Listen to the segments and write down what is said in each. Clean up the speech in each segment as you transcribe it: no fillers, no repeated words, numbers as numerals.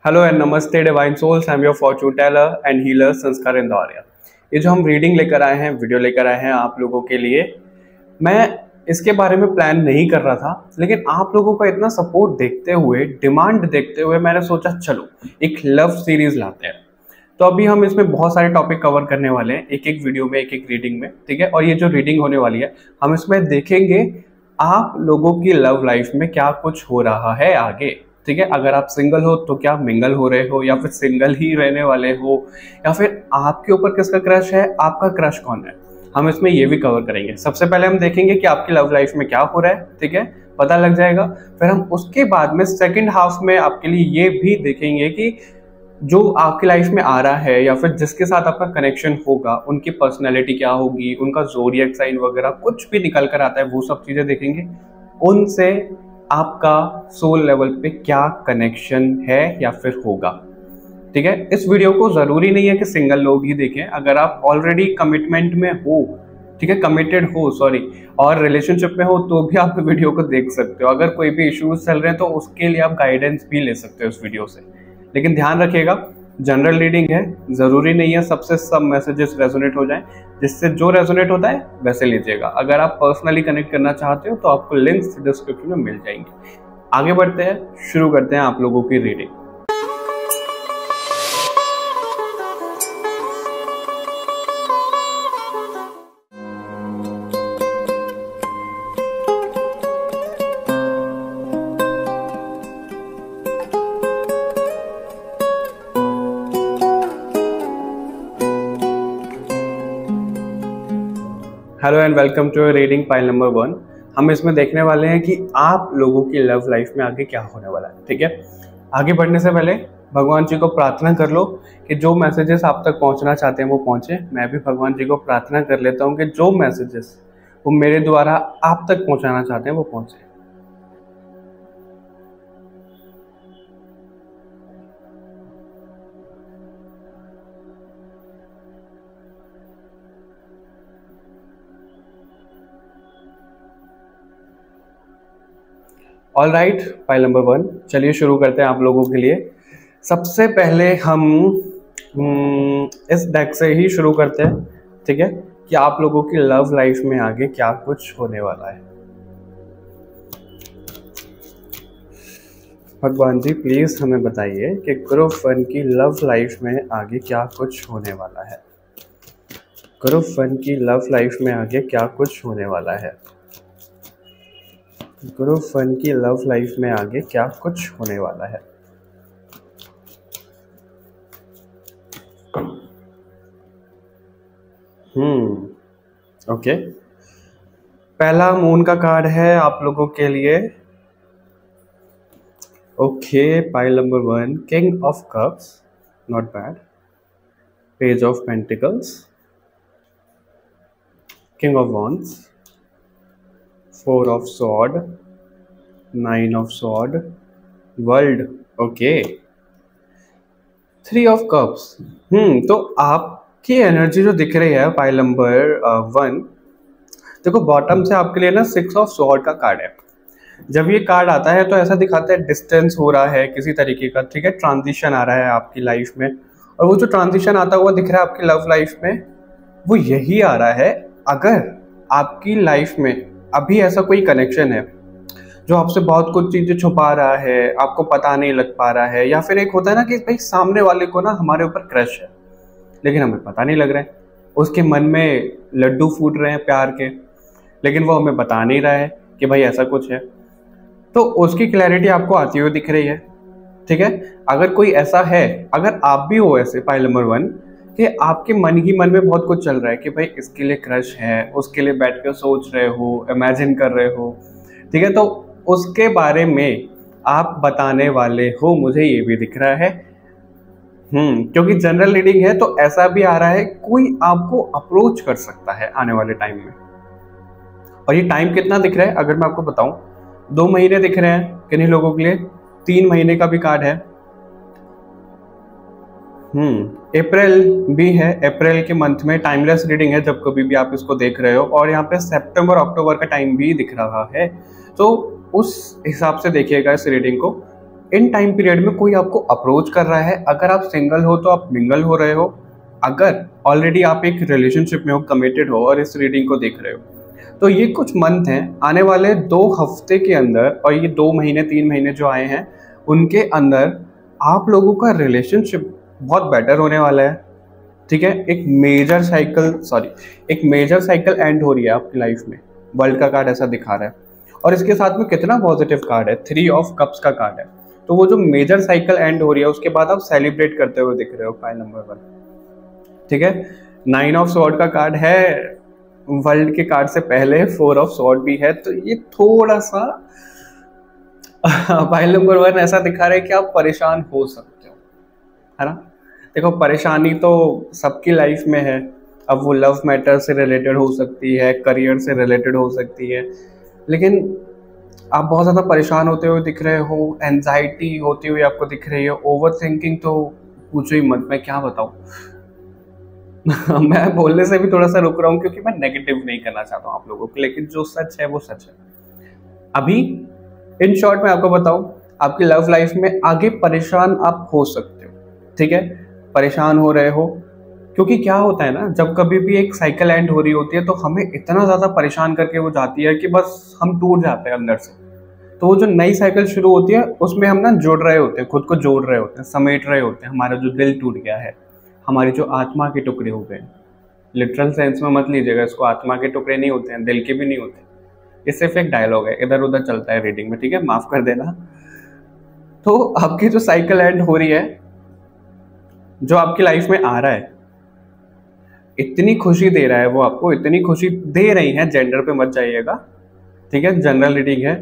Hello and नमस्ते divine souls, I am your fortune teller and healer Sanskar Indoria. ये जो हम रीडिंग लेकर आए हैं, वीडियो लेकर आए हैं आप लोगों के लिए, मैं इसके बारे में प्लान नहीं कर रहा था, लेकिन आप लोगों का इतना सपोर्ट देखते हुए, डिमांड देखते हुए मैंने सोचा चलो एक लव सीरीज लाते हैं। तो अभी हम इसमें बहुत सारे टॉपिक कवर करने वाले हैं, एक एक वीडियो में, एक एक रीडिंग में, ठीक है। और ये जो रीडिंग होने वाली है, हम इसमें देखेंगे आप लोगों की लव लाइफ में क्या कुछ हो रहा है आगे, ठीक है। अगर आप सिंगल हो तो क्या मिंगल हो रहे हो, या फिर सिंगल ही रहने वाले हो, या फिर आपके ऊपर किसका क्रश है, आपका क्रश कौन है, हम इसमें ये भी कवर करेंगे। सबसे पहले हम देखेंगे कि आपकी लव लाइफ में क्या हो रहा है, ठीक है, पता लग जाएगा। फिर हम उसके बाद में सेकंड हाफ में आपके लिए ये भी देखेंगे कि जो आपकी लाइफ में आ रहा है या फिर जिसके साथ आपका कनेक्शन होगा, उनकी पर्सनैलिटी क्या होगी, उनका ज़ोडिएक साइन वगैरह कुछ भी निकल कर आता है, वो सब चीज़ें देखेंगे। उनसे आपका सोल लेवल पे क्या कनेक्शन है या फिर होगा, ठीक है। इस वीडियो को ज़रूरी नहीं है कि सिंगल लोग ही देखें। अगर आप ऑलरेडी कमिटमेंट में हो, ठीक है, कमिटेड हो सॉरी, और रिलेशनशिप में हो, तो भी आप वीडियो को देख सकते हो। अगर कोई भी इश्यूज चल रहे हैं तो उसके लिए आप गाइडेंस भी ले सकते हो इस वीडियो से। लेकिन ध्यान रखिएगा, जनरल रीडिंग है, ज़रूरी नहीं है सबसे सब मैसेजेस रेजोनेट हो जाएं। जिससे जो रेजोनेट होता है वैसे लीजिएगा। अगर आप पर्सनली कनेक्ट करना चाहते हो तो आपको लिंक्स डिस्क्रिप्शन में मिल जाएंगे। आगे बढ़ते हैं, शुरू करते हैं आप लोगों की reading. Hello and welcome to reading pile number 1। हम इसमें देखने वाले हैं कि आप लोगों की लव लाइफ में आगे क्या होने वाला है, ठीक है। आगे बढ़ने से पहले भगवान जी को प्रार्थना कर लो कि जो मैसेजेस आप तक पहुंचना चाहते हैं वो पहुंचे। मैं भी भगवान जी को प्रार्थना कर लेता हूं कि जो मैसेजेस वो मेरे द्वारा आप तक पहुंचाना चाहते हैं वो पहुंचे। ऑल राइट, फाइल नंबर 1, चलिए शुरू करते हैं आप लोगों के लिए। सबसे पहले हम इस डेक से ही शुरू करते हैं, ठीक है, कि आप लोगों की लव लाइफ में आगे क्या कुछ होने वाला है। भगवान जी प्लीज हमें बताइए कि ग्रुप 1 की लव लाइफ में आगे क्या कुछ होने वाला है। ग्रुप 1 की लव लाइफ में आगे क्या कुछ होने वाला है। ग्रुप 1 की लव लाइफ में आगे क्या कुछ होने वाला है। ओके, पहला मून का कार्ड है आप लोगों के लिए। Okay, pile number 1, king of cups, not bad. Page of pentacles, king of wands, 4 of sword, 9 of sword, world, okay, 3 of cups. तो आपकी एनर्जी जो दिख रही है पाइल नंबर 1, देखो बॉटम से आपके लिए ना 6 ऑफ सॉर्ड का कार्ड है। जब ये कार्ड आता है तो ऐसा दिखाता है डिस्टेंस हो रहा है किसी तरीके का, ठीक है, ट्रांजिशन आ रहा है आपकी लाइफ में। और वो जो ट्रांजिशन आता हुआ दिख रहा है आपकी लव लाइफ में, वो यही आ रहा है, अगर आपकी लाइफ में अभी ऐसा कोई कनेक्शन है जो आपसे बहुत कुछ चीज़ें छुपा रहा है, आपको पता नहीं लग पा रहा है, या फिर एक होता है ना कि भाई सामने वाले को ना हमारे ऊपर क्रश है लेकिन हमें पता नहीं लग रहा है, उसके मन में लड्डू फूट रहे हैं प्यार के, लेकिन वो हमें बता नहीं रहा है कि भाई ऐसा कुछ है, तो उसकी क्लैरिटी आपको आती हुई दिख रही है, ठीक है। अगर कोई ऐसा है, अगर आप भी हो ऐसे पाइल नंबर 1 कि आपके मन ही मन में बहुत कुछ चल रहा है कि भाई इसके लिए क्रश है, उसके लिए बैठ कर सोच रहे हो, इमेजिन कर रहे हो, ठीक है, तो उसके बारे में आप बताने वाले हो, मुझे ये भी दिख रहा है। क्योंकि जनरल रीडिंग है तो ऐसा भी आ रहा है कोई आपको अप्रोच कर सकता है आने वाले टाइम में। और ये टाइम कितना दिख रहा है अगर मैं आपको बताऊं, 2 महीने दिख रहे हैं किन्हीं लोगों के लिए, 3 महीने का भी कार्ड है। अप्रैल भी है, अप्रैल के मंथ में टाइमलेस रीडिंग है जब कभी भी आप इसको देख रहे हो, और यहाँ पे सितंबर अक्टूबर का टाइम भी दिख रहा है, तो उस हिसाब से देखिएगा इस रीडिंग को। इन टाइम पीरियड में कोई आपको अप्रोच कर रहा है, अगर आप सिंगल हो तो आप मिंगल हो रहे हो, अगर ऑलरेडी आप एक रिलेशनशिप में हो, कमिटेड हो और इस रीडिंग को देख रहे हो, तो ये कुछ मंथ हैं, आने वाले 2 हफ्ते के अंदर और ये 2 महीने 3 महीने जो आए हैं उनके अंदर आप लोगों का रिलेशनशिप बहुत बेटर होने वाला है। ठीक है, एक मेजर साइकिल एंड हो रही है आपकी लाइफ में। वर्ल्ड का कार्ड ऐसा दिखा रहा है और इसके साथ में कितना पॉजिटिव कार्ड है, 3 ऑफ कप्स का कार्ड है। तो वो जो मेजर साइकिल एंड हो रही है उसके बाद आप सेलिब्रेट करते हुए दिख रहे हो, पाइल नंबर 1। ठीक है, 9 ऑफ स्वॉर्ड का कार्ड है, वर्ल्ड के कार्ड से पहले 4 ऑफ स्वॉर्ड भी है, तो ये थोड़ा सा पाइल नंबर 1 ऐसा दिखा रहा है कि आप परेशान हो सकते हो, है ना। देखो, परेशानी तो सबकी लाइफ में है, अब वो लव मैटर से रिलेटेड हो सकती है, करियर से रिलेटेड हो सकती है, लेकिन आप बहुत ज़्यादा परेशान होते हुए दिख रहे हो, एंजाइटी होती हुई आपको दिख रही है, ओवर थिंकिंग तो पूछो ही मत, मैं क्या बताऊँ। मैं बोलने से भी थोड़ा सा रुक रहा हूँ क्योंकि मैं नेगेटिव नहीं करना चाहता हूँ आप लोगों को, लेकिन जो सच है वो सच है। अभी इन शॉर्ट मैं आपको बताऊं, आपकी लव लाइफ में आगे परेशान आप हो सकते हो। ठीक है, परेशान हो रहे हो क्योंकि क्या होता है ना, जब कभी भी एक साइकिल एंड हो रही होती है तो हमें इतना ज़्यादा परेशान करके वो जाती है कि बस हम टूट जाते हैं अंदर से। तो वो जो नई साइकिल शुरू होती है उसमें हम ना जुड़ रहे होते हैं, खुद को जोड़ रहे होते हैं, समेट रहे होते हैं, हमारा जो दिल टूट गया है, हमारी जो आत्मा के टुकड़े हो गए। लिटरल सेंस में मत लीजिएगा इसको, आत्मा के टुकड़े नहीं होते हैं, दिल के भी नहीं होते। ये सिर्फ एक डायलॉग है, इधर उधर चलता है रीडिंग में, ठीक है, माफ कर देना। तो आपकी जो साइकिल एंड हो रही है, जो आपकी लाइफ में आ रहा है, इतनी खुशी दे रहा है वो आपको, इतनी खुशी दे रही है, जेंडर पे मत जाइएगा, ठीक है, जनरल रीडिंग है,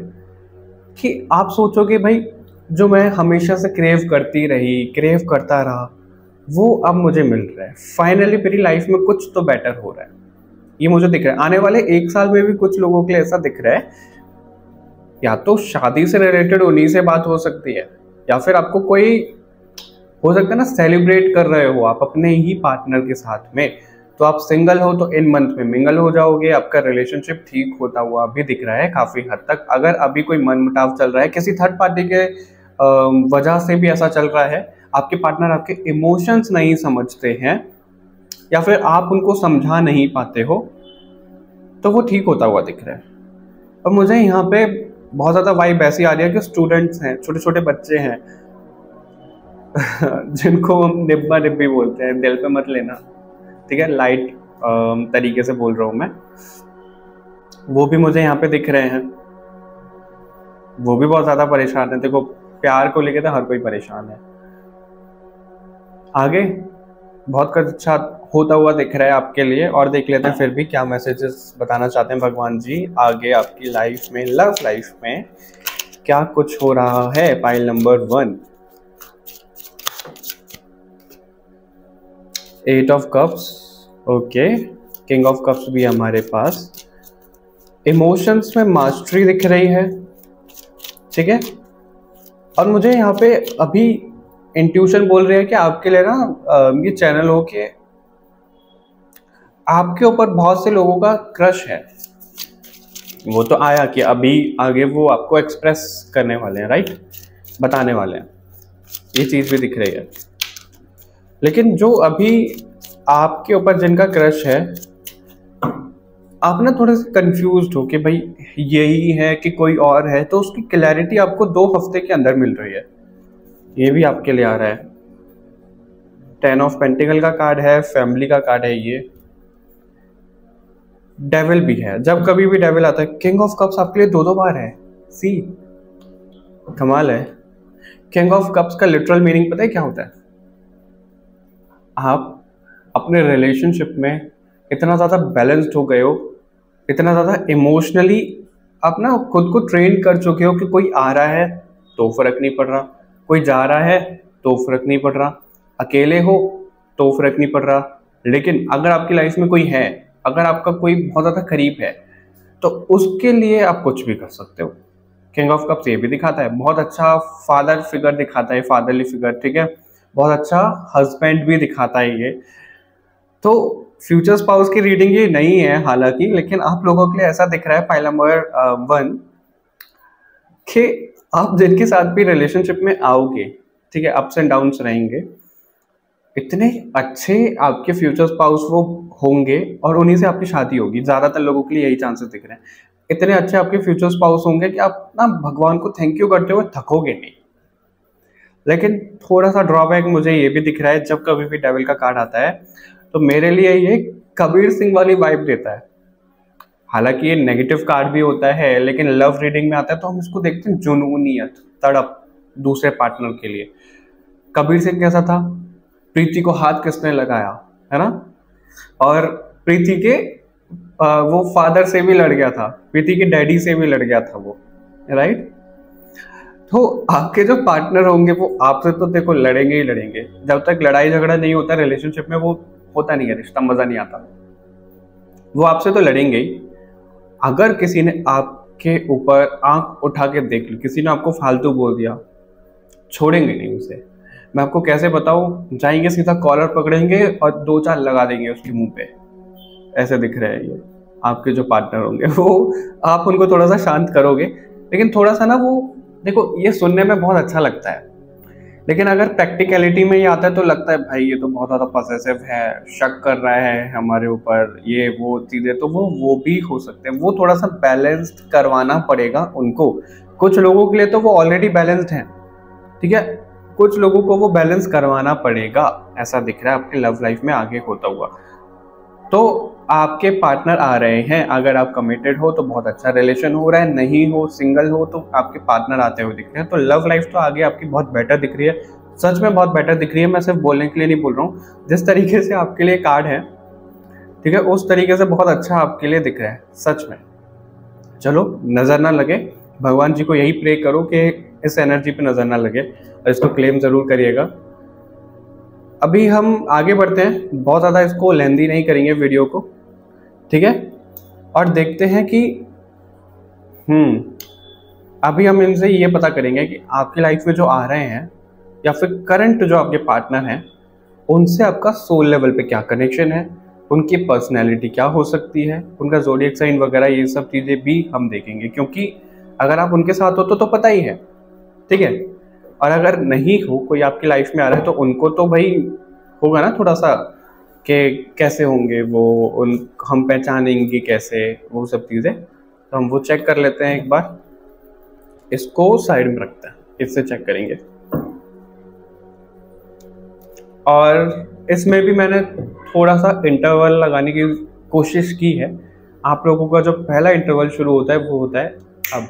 कि आप सोचोगे भाई जो मैं हमेशा से क्रेव करता रहा, वो अब मुझे मिल रहा है। फाइनली मेरी लाइफ में कुछ तो बेटर हो रहा है, ये मुझे दिख रहा है। आने वाले 1 साल में भी कुछ लोगों के लिए ऐसा दिख रहा है, या तो शादी से रिलेटेड उन्हीं से बात हो सकती है, या फिर आपको कोई हो सकता है ना, सेलिब्रेट कर रहे हो आप अपने ही पार्टनर के साथ में। तो आप सिंगल हो तो इन मंथ में मिंगल हो जाओगे, आपका रिलेशनशिप ठीक होता हुआ भी दिख रहा है काफी हद तक। अगर अभी कोई मनमुटाव चल रहा है, किसी थर्ड पार्टी के वजह से भी ऐसा चल रहा है, आपके पार्टनर आपके इमोशंस नहीं समझते हैं या फिर आप उनको समझा नहीं पाते हो, तो वो ठीक होता हुआ दिख रहा है। और मुझे यहाँ पे बहुत ज़्यादा वाइब ऐसी आ रही है कि स्टूडेंट्स हैं, छोटे छोटे बच्चे हैं जिनको हम निब्बा निब्बी बोलते हैं, दिल पे मत लेना, ठीक है, लाइट तरीके से बोल रहा हूँ मैं। वो भी मुझे यहाँ पे दिख रहे हैं, वो भी बहुत ज़्यादा परेशान है। देखो, प्यार को लेके तो हर कोई परेशान है। आगे बहुत कुछ अच्छा होता हुआ दिख रहा है आपके लिए, और देख लेते हैं फिर भी क्या मैसेजेस बताना चाहते हैं भगवान जी आगे आपकी लाइफ में, लव लाइफ में क्या कुछ हो रहा है। Pile number 1, 8 of cups, okay, king of cups भी हमारे पास। इमोशंस में मास्टरी दिख रही है, ठीक है, और मुझे यहाँ पे अभी इंट्यूशन बोल रही है कि आपके लिए ना ये चैनल हो के आपके ऊपर बहुत से लोगों का क्रश है। वो तो आया कि अभी आगे वो आपको एक्सप्रेस करने वाले हैं, राइट, बताने वाले हैं, ये चीज़ भी दिख रही है। लेकिन जो अभी आपके ऊपर जिनका क्रश है, आप ना थोड़े से कंफ्यूज्ड हो कि भाई यही है कि कोई और है, तो उसकी क्लैरिटी आपको 2 हफ्ते के अंदर मिल रही है। ये भी आपके लिए आ रहा है। 10 ऑफ पेंटिकल का कार्ड है, फैमिली का कार्ड है, ये डेविल भी है। जब कभी भी डेविल आता है, किंग ऑफ कप्स आपके लिए 2 बार है, सी कमाल है। किंग ऑफ कप्स का लिटरल मीनिंग पता है क्या होता है? आप अपने रिलेशनशिप में इतना ज़्यादा बैलेंस्ड हो गए हो, इतना ज़्यादा इमोशनली आप ना खुद को ट्रेन कर चुके हो कि कोई आ रहा है तो फर्क नहीं पड़ रहा, कोई जा रहा है तो फर्क नहीं पड़ रहा, अकेले हो तो फर्क नहीं पड़ रहा, लेकिन अगर आपकी लाइफ में कोई है, अगर आपका कोई बहुत ज़्यादा करीब है, तो उसके लिए आप कुछ भी कर सकते हो। किंग ऑफ कप्स ये भी दिखाता है, बहुत अच्छा फादर फिगर दिखाता है, फादरली फिगर, ठीक है, बहुत अच्छा हस्बैंड भी दिखाता है ये। तो फ्यूचर स्पाउस की रीडिंग ये नहीं है हालांकि, लेकिन आप लोगों के लिए ऐसा दिख रहा है पाइल नंबर 1 कि आप जिनके साथ भी रिलेशनशिप में आओगे, ठीक है, अप्स एंड डाउन्स रहेंगे, इतने अच्छे आपके फ्यूचर स्पाउस वो होंगे और उन्हीं से आपकी शादी होगी। ज़्यादातर लोगों के लिए यही चांसेस दिख रहे हैं। इतने अच्छे आपके फ्यूचर स्पाउस होंगे कि आप ना भगवान को थैंक यू करते हुए थकोगे नहीं। लेकिन थोड़ा सा ड्रॉबैक मुझे ये भी दिख रहा है, जब कभी भी डेविल का कार्ड आता है तो मेरे लिए ये कबीर सिंह वाली वाइब देता है। हालांकि ये नेगेटिव कार्ड भी होता है, लेकिन लव रीडिंग में आता है तो हम इसको देखते हैं जुनूनियत, तड़प दूसरे पार्टनर के लिए। कबीर सिंह कैसा था? प्रीति को हाथ किसने लगाया, है ना? और प्रीति के वो फादर से भी लड़ गया था, प्रीति के डैडी से भी लड़ गया था वो, राइट? तो आपके जो पार्टनर होंगे वो आपसे तो देखो लड़ेंगे ही लड़ेंगे। जब तक लड़ाई झगड़ा नहीं होता रिलेशनशिप में, वो होता नहीं है, रिश्ता मजा नहीं आता। वो आपसे तो लड़ेंगे ही। अगर किसी ने आपके ऊपर आंख उठा के देख ली, किसी ने आपको फालतू बोल दिया, छोड़ेंगे नहीं उसे। मैं आपको कैसे बताऊं? जाएंगे सीधा कॉलर पकड़ेंगे और 2-4 लगा देंगे उसके मुंह पे। ऐसे दिख रहे हैं ये आपके जो पार्टनर होंगे। वो आप उनको थोड़ा सा शांत करोगे, लेकिन थोड़ा सा ना वो देखो, ये सुनने में बहुत अच्छा लगता है, लेकिन अगर प्रैक्टिकलिटी में ये आता है तो लगता है भाई ये तो बहुत ज़्यादा पॉसेसिव है, शक कर रहा है हमारे ऊपर, ये वो चीज़ें। तो वो भी हो सकते हैं। वो थोड़ा सा बैलेंस्ड करवाना पड़ेगा उनको। कुछ लोगों के लिए तो वो ऑलरेडी बैलेंस्ड हैं, ठीक है, कुछ लोगों को वो बैलेंस करवाना पड़ेगा। ऐसा दिख रहा है आपके लव लाइफ में आगे होता हुआ। तो आपके पार्टनर आ रहे हैं, अगर आप कमिटेड हो तो बहुत अच्छा रिलेशन हो रहा है, नहीं हो सिंगल हो तो आपके पार्टनर आते हुए दिख रहे हैं। तो लव लाइफ तो आगे आपकी बहुत बेटर दिख रही है, सच में बहुत बेटर दिख रही है। मैं सिर्फ बोलने के लिए नहीं बोल रहा हूँ, जिस तरीके से आपके लिए कार्ड है, ठीक है, उस तरीके से बहुत अच्छा आपके लिए दिख रहा है सच में। चलो, नज़र ना लगे, भगवान जी को यही प्रे करो कि इस एनर्जी पे नज़र ना लगे, और इसको क्लेम ज़रूर करिएगा। अभी हम आगे बढ़ते हैं, बहुत ज़्यादा इसको लेंदी नहीं करेंगे वीडियो को, ठीक है, और देखते हैं कि अभी हम इनसे ये पता करेंगे कि आपकी लाइफ में जो आ रहे हैं या फिर करंट जो आपके पार्टनर हैं, उनसे आपका सोल लेवल पे क्या कनेक्शन है, उनकी पर्सनैलिटी क्या हो सकती है, उनका ज़ोडिएक साइन वगैरह, ये सब चीज़ें भी हम देखेंगे। क्योंकि अगर आप उनके साथ हो तो पता ही है, ठीक है, और अगर नहीं हो, कोई आपकी लाइफ में आ रहा है, तो उनको तो भाई होगा ना थोड़ा सा कि कैसे होंगे वो, उन हम पहचानेंगे कैसे, वो सब चीज़ें। तो हम वो चेक कर लेते हैं एक बार। इसको साइड में रखते हैं, इससे चेक करेंगे। और इसमें भी मैंने थोड़ा सा इंटरवल लगाने की कोशिश की है। आप लोगों का जो पहला इंटरवल शुरू होता है वो होता है अब।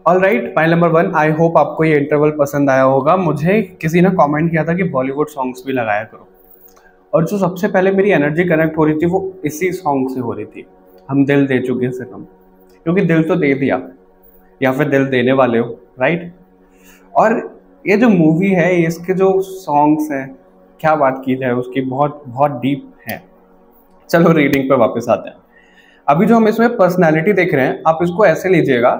All right, file number 1, I hope आपको ये इंटरवल पसंद आया होगा। मुझे किसी ने कमेंट किया था कि बॉलीवुड सॉन्ग्स भी लगाया करो, और जो सबसे पहले मेरी एनर्जी कनेक्ट हो रही थी वो इसी सॉन्ग से हो रही थी, हम दिल दे चुके सनम, क्योंकि दिल तो दे दिया या फिर दिल देने वाले हो, राइट। और ये जो मूवी है, इसके जो सॉन्ग्स हैं, क्या बात की जाए उसकी, बहुत बहुत डीप है। चलो रीडिंग पर वापस आते हैं। अभी जो हम इसमें पर्सनैलिटी देख रहे हैं, आप इसको ऐसे लीजिएगा,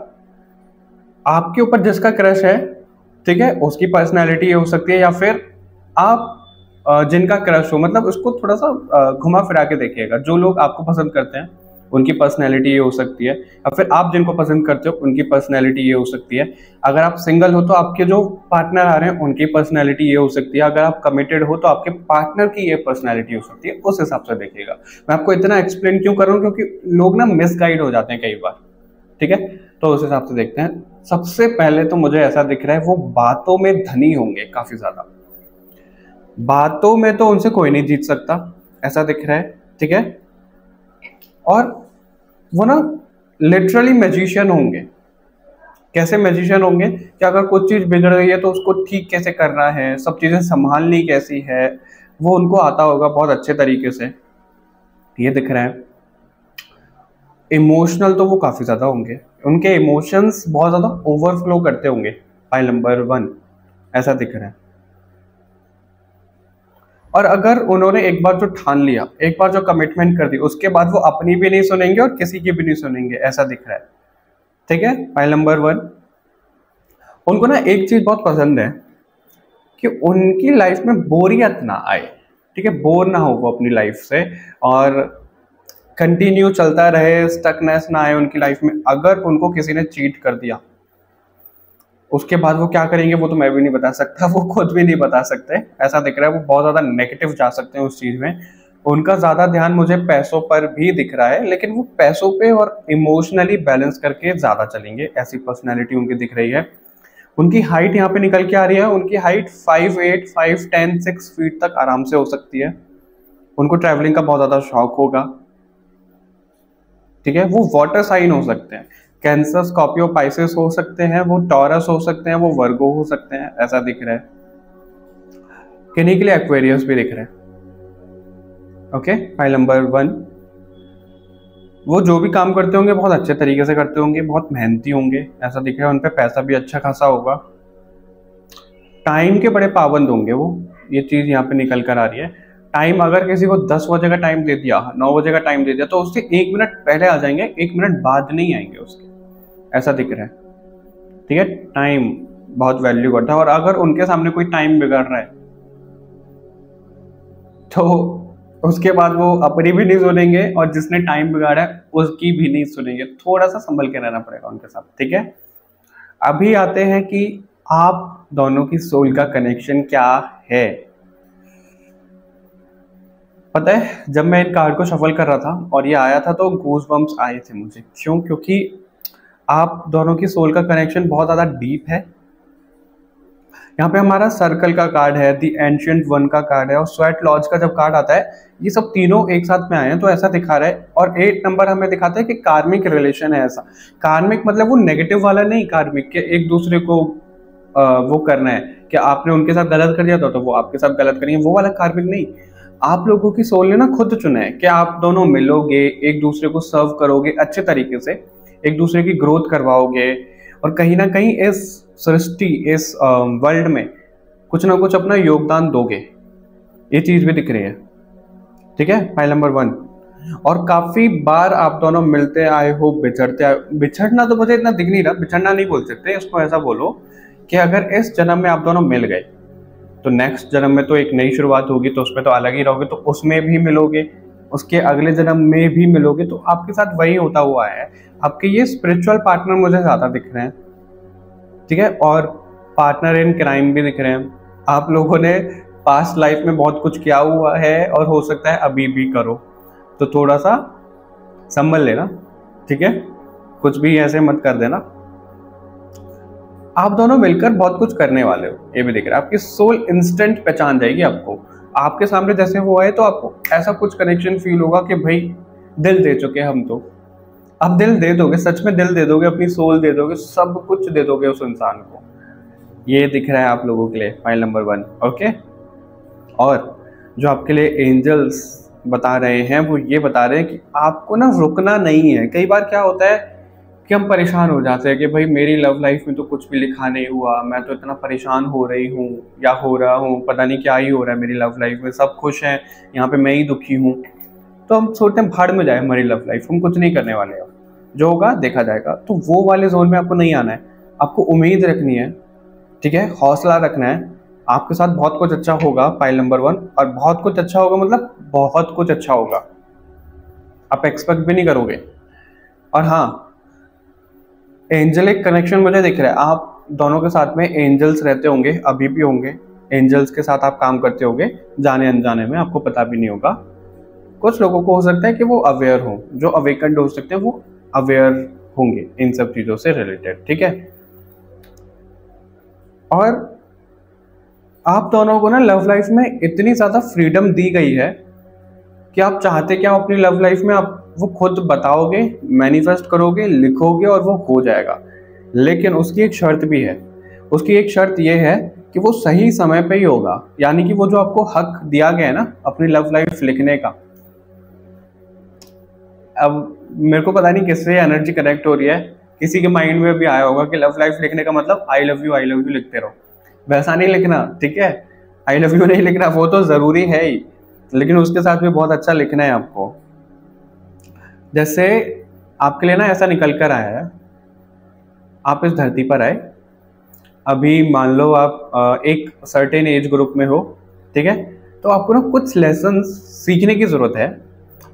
आपके ऊपर जिसका क्रश है, ठीक है, उसकी पर्सनैलिटी ये हो सकती है, या फिर आप जिनका क्रश हो, मतलब उसको थोड़ा सा घुमा फिरा के देखिएगा। जो लोग आपको पसंद करते हैं उनकी पर्सनैलिटी ये हो सकती है, या फिर आप जिनको पसंद करते हो उनकी पर्सनैलिटी ये हो सकती है। अगर आप सिंगल हो तो आपके जो पार्टनर आ रहे हैं उनकी पर्सनैलिटी ये हो सकती है। अगर आप कमिटेड हो तो आपके पार्टनर की ये पर्सनैलिटी हो सकती है। उस हिसाब से देखिएगा। मैं आपको इतना एक्सप्लेन क्यों कर रहा हूँ, क्योंकि लोग ना मिसगाइड हो जाते हैं कई बार, ठीक है। तो उस हिसाब से देखते हैं। सबसे पहले तो मुझे ऐसा दिख रहा है वो बातों में धनी होंगे काफी ज्यादा, बातों में तो उनसे कोई नहीं जीत सकता, ऐसा दिख रहा है, ठीक है। और वो ना लिटरली मैजिशियन होंगे। कैसे मैजिशियन होंगे कि अगर कुछ चीज बिगड़ गई है तो उसको ठीक कैसे करना है, सब चीजें संभालनी कैसी है, वो उनको आता होगा बहुत अच्छे तरीके से, ये दिख रहा है। इमोशनल तो वो काफी ज्यादा होंगे, उनके इमोशंस बहुत ज्यादा ओवरफ्लो करते होंगे, फाइल नंबर 1 ऐसा दिख रहा है। और अगर उन्होंने एक बार जो ठान लिया, एक बार जो कमिटमेंट कर दी, उसके बाद वो अपनी भी नहीं सुनेंगे और किसी की भी नहीं सुनेंगे, ऐसा दिख रहा है, ठीक है। फाइल नंबर 1, उनको ना एक चीज बहुत पसंद है कि उनकी लाइफ में बोरियत ना आए, ठीक है, बोर ना हो वो अपनी लाइफ से, और कंटिन्यू चलता रहे, स्टकनेस ना आए उनकी लाइफ में। अगर उनको किसी ने चीट कर दिया, उसके बाद वो क्या करेंगे वो तो मैं भी नहीं बता सकता, वो खुद भी नहीं बता सकते, ऐसा दिख रहा है। वो बहुत ज्यादा नेगेटिव जा सकते हैं उस चीज में। उनका ज्यादा ध्यान मुझे पैसों पर भी दिख रहा है, लेकिन वो पैसों पे और इमोशनली बैलेंस करके ज्यादा चलेंगे, ऐसी पर्सनैलिटी उनकी दिख रही है। उनकी हाइट यहाँ पे निकल के आ रही है, उनकी हाइट 5'8", 5'10", 6 फीट तक आराम से हो सकती है। उनको ट्रैवलिंग का बहुत ज्यादा शौक होगा, ठीक है। वो वाटर साइन हो सकते हैं, कैंसर, स्कॉर्पियो, पाइसेस हो सकते हैं, वो टॉरस हो सकते हैं, वो वर्गो हो सकते हैं, ऐसा दिख रहा है। किन्हीं के लिए एक्वेरियस भी दिख रहे हैं, ओके। फाइल नंबर 1, वो जो भी काम करते होंगे बहुत अच्छे तरीके से करते होंगे, बहुत मेहनती होंगे, ऐसा दिख रहा है। उन पे पैसा भी अच्छा खासा होगा। टाइम के बड़े पाबंद होंगे वो, ये चीज यहाँ पे निकल कर आ रही है। टाइम, अगर किसी को 10 बजे का टाइम दे दिया, 9 बजे का टाइम दे दिया, तो उससे 1 मिनट पहले आ जाएंगे, 1 मिनट बाद नहीं आएंगे उसके, ऐसा दिख रहा है, ठीक है। टाइम बहुत वैल्यू करता है, और अगर उनके सामने कोई टाइम बिगड़ रहा है तो उसके बाद वो अपनी भी नहीं सुनेंगे और जिसने टाइम बिगाड़ा है उसकी भी नहीं सुनेंगे। थोड़ा सा संभल के रहना पड़ेगा उनके साथ, ठीक है। अभी आते हैं कि आप दोनों की सोल का कनेक्शन क्या है। पता है, जब मैं इन कार्ड को शफल कर रहा था और ये आया था तो गूज बम्प्स आए थे मुझे। क्यों? क्योंकि आप दोनों की सोल का कनेक्शन बहुत ज्यादा डीप है। यहाँ पे हमारा सर्कल का कार्ड है, दी एंशिएंट वन का कार्ड है, और स्वेट लॉज का जब कार्ड आता है, ये सब तीनों एक साथ में आए हैं, तो ऐसा दिखा रहा है। और 8 नंबर हमें दिखाता है कि कार्मिक रिलेशन है। ऐसा कार्मिक मतलब वो नेगेटिव वाला नहीं, कार्मिक के एक दूसरे को वो करना है कि आपने उनके साथ गलत कर दिया था तो वो आपके साथ गलत करेंगे, वो वाला कार्मिक नहीं। आप लोगों की सोल ने ना खुद चुना है कि आप दोनों मिलोगे, एक दूसरे को सर्व करोगे अच्छे तरीके से, एक दूसरे की ग्रोथ करवाओगे, और कहीं ना कहीं इस सृष्टि, इस वर्ल्ड में कुछ ना कुछ अपना योगदान दोगे। ये चीज भी दिख रही है, ठीक है। फाइल नंबर 1, और काफी बार आप दोनों मिलते आए हो, बिछड़ते आए। बिछड़ना तो मुझे इतना दिख नहीं रहा, बिछड़ना नहीं बोल सकते इसको, ऐसा बोलो कि अगर इस जन्म में आप दोनों मिल गए तो नेक्स्ट जन्म में तो एक नई शुरुआत होगी, तो उसमें तो अलग ही रहोगे, तो उसमें भी मिलोगे, उसके अगले जन्म में भी मिलोगे, तो आपके साथ वही होता हुआ है। आपके ये स्पिरिचुअल पार्टनर मुझे ज्यादा दिख रहे हैं, ठीक है। और पार्टनर इन क्राइम भी दिख रहे हैं। आप लोगों ने पास्ट लाइफ में बहुत कुछ किया हुआ है और हो सकता है अभी भी करो, तो थोड़ा सा संभल लेना, ठीक है। कुछ भी ऐसे मत कर देना। आप दोनों मिलकर बहुत कुछ करने वाले हो, ये भी दिख रहा है। आपकी सोल इंस्टेंट पहचान जाएगी आपको, आपके सामने जैसे वो आए तो आपको ऐसा कुछ कनेक्शन फील होगा कि भाई दिल दे चुके हम तो, आप दिल दे दोगे, सच में दिल दे दोगे, अपनी सोल दे दोगे, सब कुछ दे दोगे उस इंसान को। ये दिख रहा है आप लोगों के लिए फाइल नंबर 1। ओके, और जो आपके लिए एंजल्स बता रहे हैं वो ये बता रहे हैं कि आपको ना रुकना नहीं है। कई बार क्या होता है कि हम परेशान हो जाते हैं कि भाई मेरी लव लाइफ में तो कुछ भी लिखा नहीं हुआ, मैं तो इतना परेशान हो रही हूँ या हो रहा हूँ, पता नहीं क्या ही हो रहा है मेरी लव लाइफ में, सब खुश हैं, यहाँ पे मैं ही दुखी हूँ। तो हम सोचते हैं भाड़ में जाए हमारी लव लाइफ, हम कुछ नहीं करने वाले हैं, जो होगा देखा जाएगा। तो वो वाले जोन में आपको नहीं आना है, आपको उम्मीद रखनी है, ठीक है, हौसला रखना है। आपके साथ बहुत कुछ अच्छा होगा फाइल नंबर 1, और बहुत कुछ अच्छा होगा मतलब बहुत कुछ अच्छा होगा, आप एक्सपेक्ट भी नहीं करोगे। और हाँ, एंजलिक कनेक्शन मुझे दिख रहा है, आप दोनों के साथ में एंजल्स रहते होंगे, अभी भी होंगे। एंजल्स के साथ आप काम करते होंगे जाने अनजाने में, आपको पता भी नहीं होगा। कुछ लोगों को हो सकता है कि वो अवेयर हो, जो अवेकेंड हो सकते हैं वो अवेयर होंगे इन सब चीज़ों से रिलेटेड, ठीक है। और आप दोनों को ना लव लाइफ में इतनी ज़्यादा फ्रीडम दी गई है कि आप चाहते क्या अपनी लव लाइफ में, आप वो खुद बताओगे, मैनिफेस्ट करोगे, लिखोगे और वो हो जाएगा। लेकिन उसकी एक शर्त भी है, उसकी एक शर्त ये है कि वो सही समय पे ही होगा। यानी कि वो जो आपको हक दिया गया है ना अपनी लव लाइफ लिखने का, अब मेरे को पता नहीं किससे एनर्जी कनेक्ट हो रही है, किसी के माइंड में भी आया होगा कि लव लाइफ लिखने का मतलब आई लव यू लिखते रहो, वैसा नहीं लिखना, ठीक है। आई लव यू नहीं लिखना, वो तो ज़रूरी है ही, लेकिन उसके साथ भी बहुत अच्छा लिखना है आपको। जैसे आपके लिए ना ऐसा निकल कर आया है, आप इस धरती पर आए, अभी मान लो आप एक सर्टेन एज ग्रुप में हो, ठीक है, तो आपको ना कुछ लेसन सीखने की ज़रूरत है।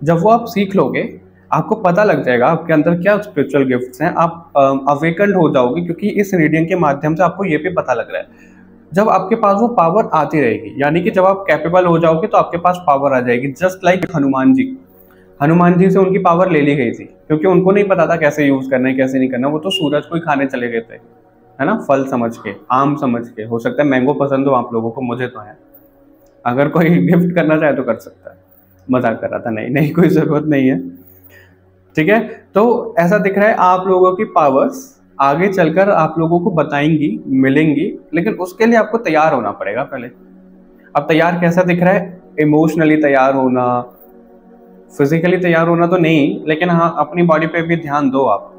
जब वो आप सीख लोगे, आपको पता लग जाएगा आपके अंदर क्या स्पिरिचुअल गिफ्ट्स हैं, आप अवेकन्ड हो जाओगे, क्योंकि इस रीडिंग के माध्यम से आपको ये भी पता लग रहा है। जब आपके पास वो पावर आती रहेगी, यानी कि जब आप कैपेबल हो जाओगे तो आपके पास पावर आ जाएगी। जस्ट लाइक हनुमान जी से उनकी पावर ले ली गई थी, क्योंकि उनको नहीं पता था कैसे यूज करना है कैसे नहीं करना, वो तो सूरज को ही खाने चले गए थे, है ना, फल समझ के, आम समझ के। हो सकता है मैंगो पसंद हो आप लोगों को, मुझे तो है, अगर कोई गिफ्ट करना चाहे तो कर सकता है। मजाक कर रहा था, नहीं कोई जरूरत नहीं है, ठीक है। तो ऐसा दिख रहा है आप लोगों की पावर्स आगे चलकर आप लोगों को बताएंगी, मिलेंगी, लेकिन उसके लिए आपको तैयार होना पड़ेगा पहले। अब तैयार कैसा दिख रहा है? इमोशनली तैयार होना, फिजिकली तैयार होना तो नहीं, लेकिन हाँ अपनी बॉडी पे भी ध्यान दो आप,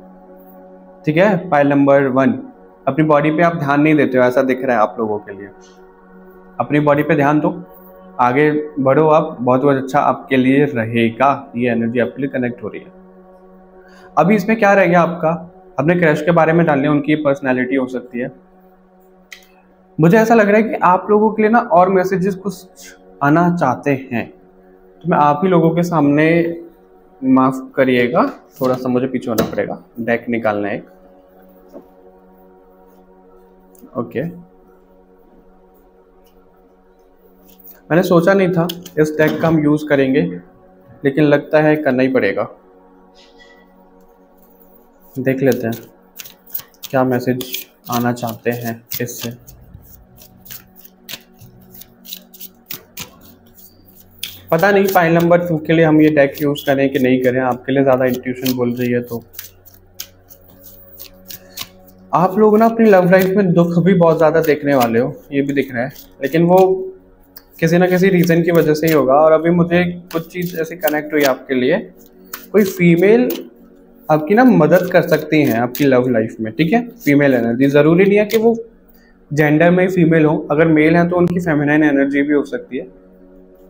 ठीक है। फाइल नंबर 1, अपनी बॉडी पे आप ध्यान नहीं देते हो, ऐसा दिख रहा है आप लोगों के लिए। अपनी बॉडी पे ध्यान दो, आगे बढ़ो आप, बहुत बहुत अच्छा आपके लिए रहेगा। ये एनर्जी आपके लिए कनेक्ट हो रही है। अभी इसमें क्या रह गया आपका, अपने क्रश के बारे में जान लिया, उनकी पर्सनैलिटी हो सकती है। मुझे ऐसा लग रहा है कि आप लोगों के लिए ना और मैसेजेस कुछ आना चाहते हैं, तो मैं आप ही लोगों के सामने, माफ करिएगा थोड़ा सा मुझे पीछे होना पड़ेगा, डेक निकालना है एक। ओके, मैंने सोचा नहीं था इस डेक का हम यूज करेंगे, लेकिन लगता है करना ही पड़ेगा। देख लेते हैं क्या मैसेज आना चाहते हैं इससे। पता नहीं फाइल नंबर 2 के लिए हम ये डेक यूज करें कि नहीं करें, आपके लिए ज़्यादा इंट्यूशन बोल रही है। तो आप लोग ना अपनी लव लाइफ में दुख भी बहुत ज़्यादा देखने वाले हो, ये भी दिख रहा है, लेकिन वो किसी ना किसी रीज़न की वजह से ही होगा। और अभी मुझे कुछ चीज़ ऐसी कनेक्ट हुई आपके लिए, कोई फीमेल आपकी ना मदद कर सकती हैं आपकी लव लाइफ में, ठीक है। फीमेल एनर्जी, ज़रूरी नहीं है कि वो जेंडर में फीमेल हो, अगर मेल हैं तो उनकी फेमिनाइन एनर्जी भी हो सकती है,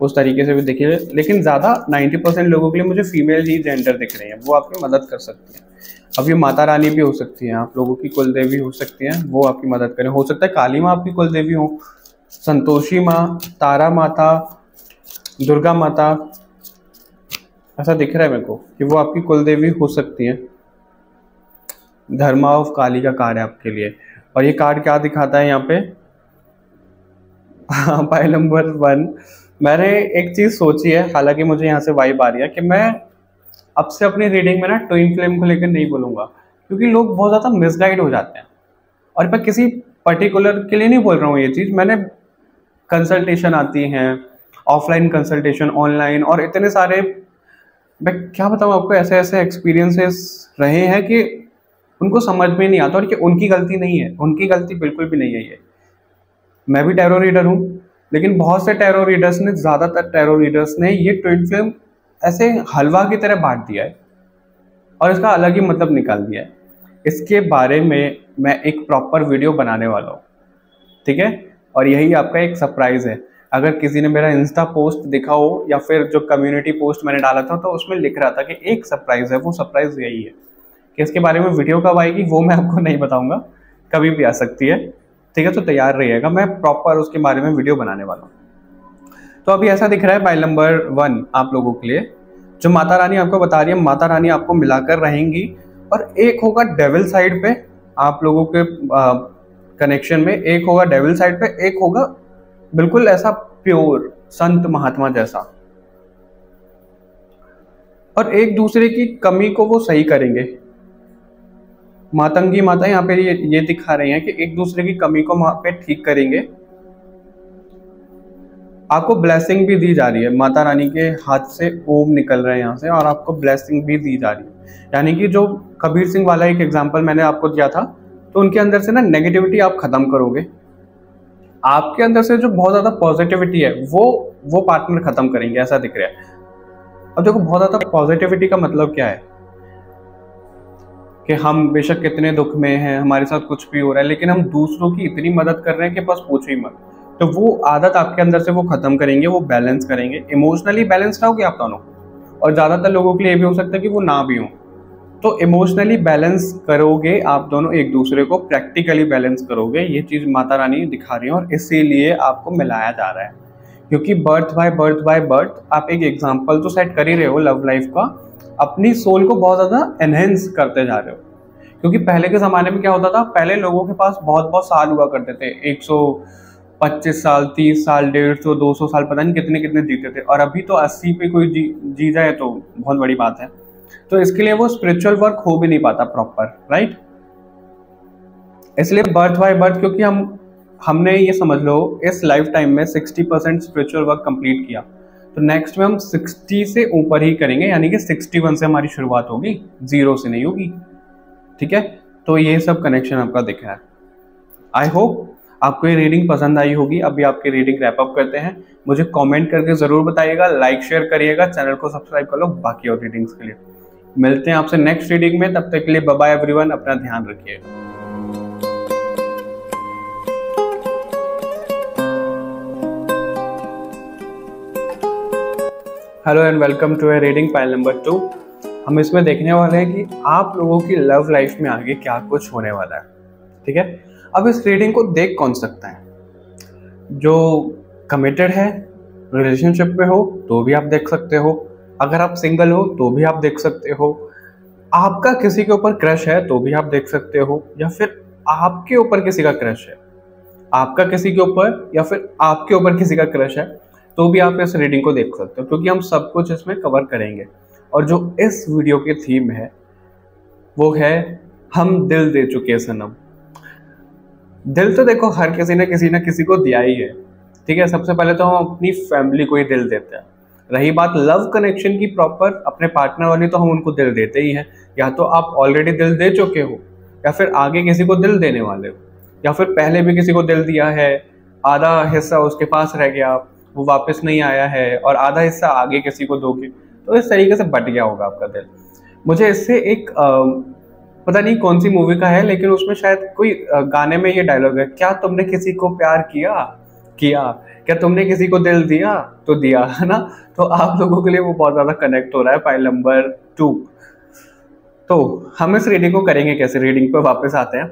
उस तरीके से भी देखिए। लेकिन ज़्यादा 90% लोगों के लिए मुझे फीमेल ही जेंडर दिख रही है, वो आपकी मदद कर सकती हैं। अब ये माता रानी भी हो सकती हैं, आप लोगों की कुल देवी हो सकती हैं, वो आपकी मदद करें। हो सकता है काली माँ आपकी कुल देवी हो, संतोषी माँ, तारा माता, दुर्गा माता, ऐसा दिख रहा है मेरे को कि वो आपकी कुल देवी हो सकती हैं। धर्मा ऑफ काली का कार्ड है आपके लिए। और ये कार्ड क्या दिखाता है यहाँ पे? फाइल नंबर 1, मैंने एक चीज़ सोची है, हालांकि मुझे यहाँ से वाइब आ रही है कि मैं अब से अपनी रीडिंग में ना ट्विन फ्लेम को लेकर नहीं बोलूँगा, क्योंकि लोग बहुत ज़्यादा मिसगाइड हो जाते हैं। और मैं किसी पर्टिकुलर के लिए नहीं बोल रहा हूँ ये चीज़, मैंने कंसल्टेशन आती हैं, ऑफलाइन कंसल्टेशन, ऑनलाइन, और इतने सारे मैं क्या बताऊँ आपको, ऐसे ऐसे एक्सपीरियंसेस रहे हैं कि उनको समझ में नहीं आता, और कि उनकी गलती नहीं है, उनकी गलती बिल्कुल भी नहीं है ये। मैं भी टैरो रीडर हूँ, लेकिन बहुत से टैरो रीडर्स ने, ज़्यादातर टैरो रीडर्स ने ये ट्विन फ्लेम ऐसे हलवा की तरह बांट दिया है और इसका अलग ही मतलब निकाल दिया है। इसके बारे में मैं एक प्रॉपर वीडियो बनाने वाला हूँ, ठीक है। और यही आपका एक सरप्राइज़ है। अगर किसी ने मेरा इंस्टा पोस्ट देखा हो या फिर जो कम्युनिटी पोस्ट मैंने डाला था, तो उसमें लिख रहा था कि एक सरप्राइज़ है, वो सरप्राइज़ यही है कि इसके बारे में वीडियो कब आएगी वो मैं आपको नहीं बताऊंगा, कभी भी आ सकती है, ठीक है। तो तैयार रहिएगा, मैं प्रॉपर उसके बारे में वीडियो बनाने वाला हूँ। तो अभी ऐसा दिख रहा है पाइल नंबर 1 आप लोगों के लिए, जो माता रानी आपको बता रही है, माता रानी आपको मिलाकर रहेंगी। और एक होगा डेविल साइड पे आप लोगों के कनेक्शन में, एक होगा डेविल साइड पे, एक होगा बिल्कुल ऐसा प्योर संत महात्मा जैसा, और एक दूसरे की कमी को वो सही करेंगे। मातंगी माता यहाँ पे ये दिखा रही हैं कि एक दूसरे की कमी को वहां पे ठीक करेंगे। आपको ब्लेसिंग भी दी जा रही है, माता रानी के हाथ से ओम निकल रहा है यहाँ से, और आपको ब्लेसिंग भी दी जा रही है। यानी कि जो कबीर सिंह वाला एक एग्जांपल मैंने आपको दिया था, तो उनके अंदर से ना नेगेटिविटी आप खत्म करोगे, आपके अंदर से जो बहुत ज्यादा पॉजिटिविटी है वो पार्टनर खत्म करेंगे, ऐसा दिख रहा है। अब देखो, बहुत ज्यादा पॉजिटिविटी का मतलब क्या है कि हम बेशक कितने दुख में हैं, हमारे साथ कुछ भी हो रहा है, लेकिन हम दूसरों की इतनी मदद कर रहे हैं कि बस पूछो ही मत। तो वो आदत आपके अंदर से वो खत्म करेंगे, वो बैलेंस करेंगे, इमोशनली बैलेंस रहोगे आप दोनों। और ज़्यादातर लोगों के लिए ये भी हो सकता है कि वो ना भी हो, तो इमोशनली बैलेंस करोगे आप दोनों, एक दूसरे को प्रैक्टिकली बैलेंस करोगे। ये चीज़ माता रानी दिखा रही है, और इसीलिए आपको मिलाया जा रहा है, क्योंकि बर्थ बाय बर्थ आप एक एग्जाम्पल तो सेट कर ही रहे हो लव लाइफ का, अपनी सोल को बहुत ज़्यादा एनहेंस करते जा रहे हो। क्योंकि पहले के ज़माने में क्या होता था, पहले लोगों के पास बहुत बहुत साल हुआ करते थे, 125 साल, 30 साल, 150, 200 साल, पता नहीं कितने कितने जीते थे। और अभी तो 80 पे कोई जी जाए तो बहुत बड़ी बात है। तो इसके लिए वो स्पिरिचुअल वर्क हो भी नहीं पाता प्रॉपर, राइट। इसलिए बर्थ बाय बर्थ, क्योंकि हमने ये समझ लो इस लाइफ टाइम में 60% स्पिरिचुअल वर्क कंप्लीट किया, तो नेक्स्ट में हम 60 से ऊपर ही करेंगे, यानी कि 61 से हमारी शुरुआत होगी, 0 से नहीं होगी, ठीक है। तो ये सब कनेक्शन आपका दिख रहा है। आई होप आपको ये रीडिंग पसंद आई होगी। अभी आपकी रीडिंग रैप अप करते हैं, मुझे कमेंट करके जरूर बताइएगा, लाइक शेयर करिएगा, चैनल को सब्सक्राइब कर लो बाकी और रीडिंग्स के लिए। मिलते हैं आपसे नेक्स्ट रीडिंग में, तब तक के लिए बाय बाय एवरीवन, अपना ध्यान रखिए। Hello and welcome to a reading pile number 2। हम इसमें देखने वाले हैं कि आप लोगों की लव लाइफ में आगे क्या कुछ होने वाला है, ठीक है। अब इस रीडिंग को देख कौन सकता है, जो कमिटेड है, रिलेशनशिप में हो तो भी आप देख सकते हो, अगर आप सिंगल हो तो भी आप देख सकते हो, आपका किसी के ऊपर क्रश है तो भी आप देख सकते हो, या फिर आपके ऊपर किसी का क्रश है, आपका किसी के ऊपर या फिर आपके ऊपर किसी का क्रश है, तो भी आप इस रीडिंग को देख सकते हो, क्योंकि हम सब कुछ इसमें कवर करेंगे। और जो इस वीडियो की थीम है वो है हम दिल दे चुके सनम। दिल तो देखो हर किसी ने किसी को दिया ही है, ठीक है। सबसे पहले तो हम अपनी फैमिली को ही दिल देते हैं। रही बात लव कनेक्शन की प्रॉपर अपने पार्टनर वाली, तो हम उनको दिल देते ही हैं। या तो आप ऑलरेडी दिल दे चुके हो, या फिर आगे किसी को दिल देने वाले हो, या फिर पहले भी किसी को दिल दिया है, आधा हिस्सा उसके पास रह गया, वो वापस नहीं आया है, और आधा हिस्सा आगे किसी को दोगे, तो इस तरीके से बट गया होगा आपका दिल। मुझे इससे एक पता नहीं कौन सी मूवी का है, लेकिन उसमें शायद कोई गाने में ये डायलॉग है, क्या तुमने किसी को प्यार किया, क्या तुमने किसी को दिल दिया, तो दिया, है ना। तो आप लोगों के लिए वो बहुत ज्यादा कनेक्ट हो रहा है पाइल नंबर 2। तो हम इस रीडिंग को करेंगे कैसे, रीडिंग पर वापस आते हैं।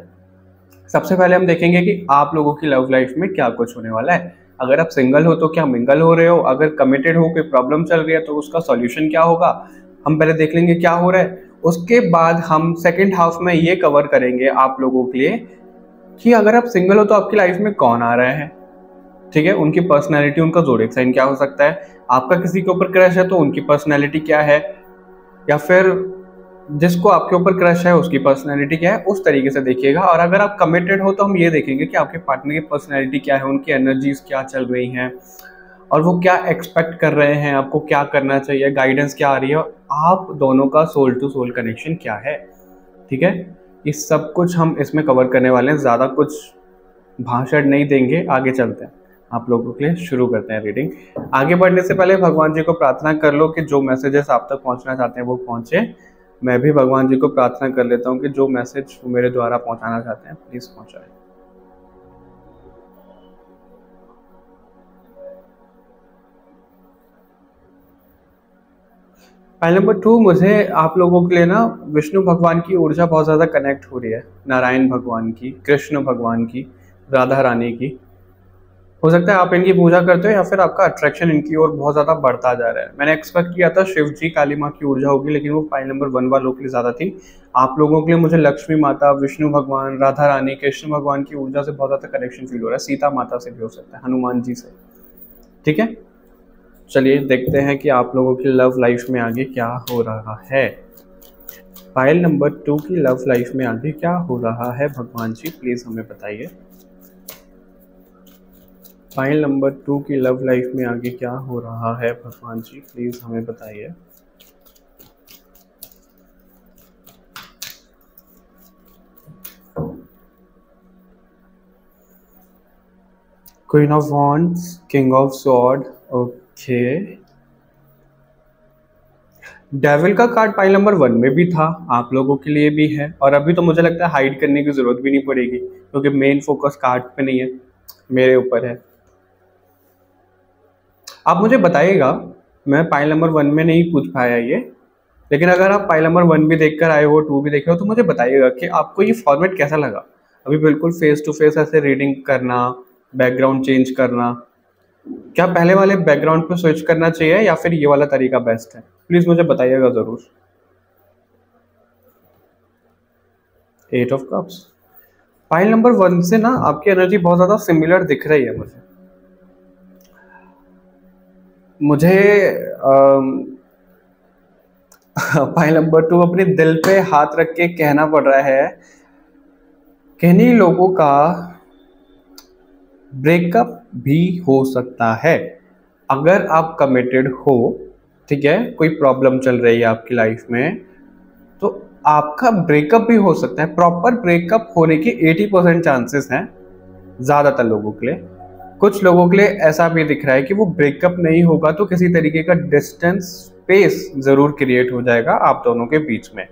सबसे पहले हम देखेंगे कि आप लोगों की लव लाइफ में क्या कुछ होने वाला है। अगर आप सिंगल हो तो क्या मिंगल हो रहे हो, अगर कमिटेड हो, कोई प्रॉब्लम चल रही है तो उसका सॉल्यूशन क्या होगा, हम पहले देख लेंगे क्या हो रहा है। उसके बाद हम सेकंड हाफ में ये कवर करेंगे आप लोगों के लिए कि अगर आप सिंगल हो तो आपकी लाइफ में कौन आ रहे हैं, ठीक है, उनकी पर्सनैलिटी, उनका ज़ोडिएक साइन क्या हो सकता है, आपका किसी के ऊपर क्रश है तो उनकी पर्सनैलिटी क्या है, या फिर जिसको आपके ऊपर क्रश है उसकी पर्सनैलिटी क्या है, उस तरीके से देखिएगा। और अगर आप कमिटेड हो तो हम ये देखेंगे कि आपके पार्टनर की पर्सनैलिटी क्या है, उनकी एनर्जीज क्या चल रही हैं, और वो क्या एक्सपेक्ट कर रहे हैं, आपको क्या करना चाहिए, गाइडेंस क्या आ रही है, आप दोनों का सोल टू सोल कनेक्शन क्या है। ठीक है, ये सब कुछ हम इसमें कवर करने वाले हैं, ज़्यादा कुछ भाषण नहीं देंगे। आगे चलते हैं, आप लोगों के लिए शुरू करते हैं रीडिंग। आगे बढ़ने से पहले भगवान जी को प्रार्थना कर लो कि जो मैसेजेस आप तक पहुंचना चाहते हैं वो पहुंचे। मैं भी भगवान जी को प्रार्थना कर लेता हूं कि जो मैसेज मेरे द्वारा पहुंचाना चाहते हैं प्लीज पहुंचाएं। फाइल नंबर 2, मुझे आप लोगों के लिए ना विष्णु भगवान की ऊर्जा बहुत ज़्यादा कनेक्ट हो रही है, नारायण भगवान की, कृष्ण भगवान की, राधा रानी की। हो सकता है आप इनकी पूजा करते हो या फिर आपका अट्रैक्शन इनकी ओर बहुत ज़्यादा बढ़ता जा रहा है। मैंने एक्सपेक्ट किया था शिव जी काली माँ की ऊर्जा होगी, लेकिन वो फाइल नंबर 1 वालों के लिए ज़्यादा थी। आप लोगों के लिए मुझे लक्ष्मी माता, विष्णु भगवान, राधा रानी, कृष्ण भगवान की ऊर्जा से बहुत ज़्यादा कनेक्शन फील हो रहा है। सीता माता से भी हो सकता है, हनुमान जी से। ठीक है, चलिए देखते हैं कि आप लोगों की लव लाइफ में आगे क्या हो रहा है। फाइल नंबर 2 की लव लाइफ में आगे क्या हो रहा है भगवान जी प्लीज हमें बताइए। फाइल नंबर 2 की लव लाइफ में आगे क्या हो रहा है भगवान जी प्लीज हमें बताइए। Queen of wands, king of sword, okay. Devil का कार्ड फाइल नंबर 1 में भी था, आप लोगों के लिए भी है, और अभी तो मुझे लगता है हाइड करने की जरूरत भी नहीं पड़ेगी क्योंकि मेन फोकस कार्ड पे नहीं है, मेरे ऊपर है। आप मुझे बताइएगा, मैं फाइल नंबर 1 में नहीं पूछ पाया ये, लेकिन अगर आप फाइल नंबर 1 भी देखकर आए हो, 2 भी देख रहे हो, तो मुझे बताइएगा कि आपको ये फॉर्मेट कैसा लगा। अभी बिल्कुल फेस टू फेस ऐसे रीडिंग करना, बैकग्राउंड चेंज करना, क्या पहले वाले बैकग्राउंड पे स्विच करना चाहिए या फिर ये वाला तरीका बेस्ट है? प्लीज मुझे बताइएगा जरूर। 8 ऑफ कप्स, फाइल नंबर 1 से ना आपकी एनर्जी बहुत ज्यादा सिमिलर दिख रही है मुझे फाइल नंबर 2 अपने दिल पे हाथ रख के कहना पड़ रहा है कि इन्हीं लोगों का ब्रेकअप भी हो सकता है अगर आप कमिटेड हो। ठीक है, कोई प्रॉब्लम चल रही है आपकी लाइफ में तो आपका ब्रेकअप भी हो सकता है। प्रॉपर ब्रेकअप होने के 80% चांसेस हैं ज्यादातर लोगों के लिए। कुछ लोगों के लिए ऐसा भी दिख रहा है कि वो ब्रेकअप नहीं होगा तो किसी तरीके का डिस्टेंस, स्पेस जरूर क्रिएट हो जाएगा आप दोनों के बीच में।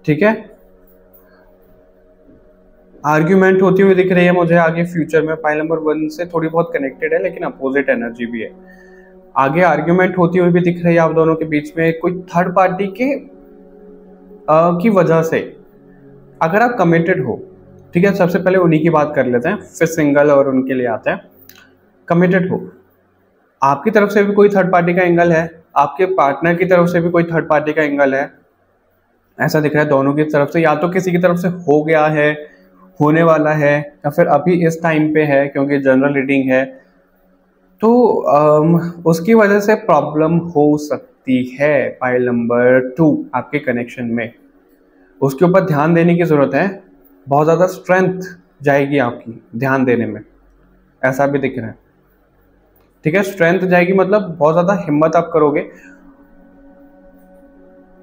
ठीक है, आर्ग्यूमेंट होती हुई दिख रही है मुझे आगे फ्यूचर में। फाइल नंबर 1 से थोड़ी बहुत कनेक्टेड है लेकिन अपोजिट एनर्जी भी है। आगे आर्ग्यूमेंट होती हुई भी दिख रही है आप दोनों के बीच में, कोई थर्ड पार्टी के की वजह से। अगर आप कमिटेड हो, ठीक है, सबसे पहले उन्हीं की बात कर लेते हैं, फिर सिंगल और उनके लिए आते हैं। कमिटेड हो, आपकी तरफ से भी कोई थर्ड पार्टी का एंगल है, आपके पार्टनर की तरफ से भी कोई थर्ड पार्टी का एंगल है, ऐसा दिख रहा है दोनों की तरफ से। या तो किसी की तरफ से हो गया है, होने वाला है, या फिर अभी इस टाइम पे है क्योंकि जनरल रीडिंग है, तो उसकी वजह से प्रॉब्लम हो सकती है। फाइल नंबर 2 आपके कनेक्शन में, उसके ऊपर ध्यान देने की जरूरत है। बहुत ज़्यादा स्ट्रेंथ जाएगी आपकी ध्यान देने में, ऐसा भी दिख रहा है। ठीक है, स्ट्रेंथ जाएगी मतलब बहुत ज़्यादा हिम्मत आप करोगे।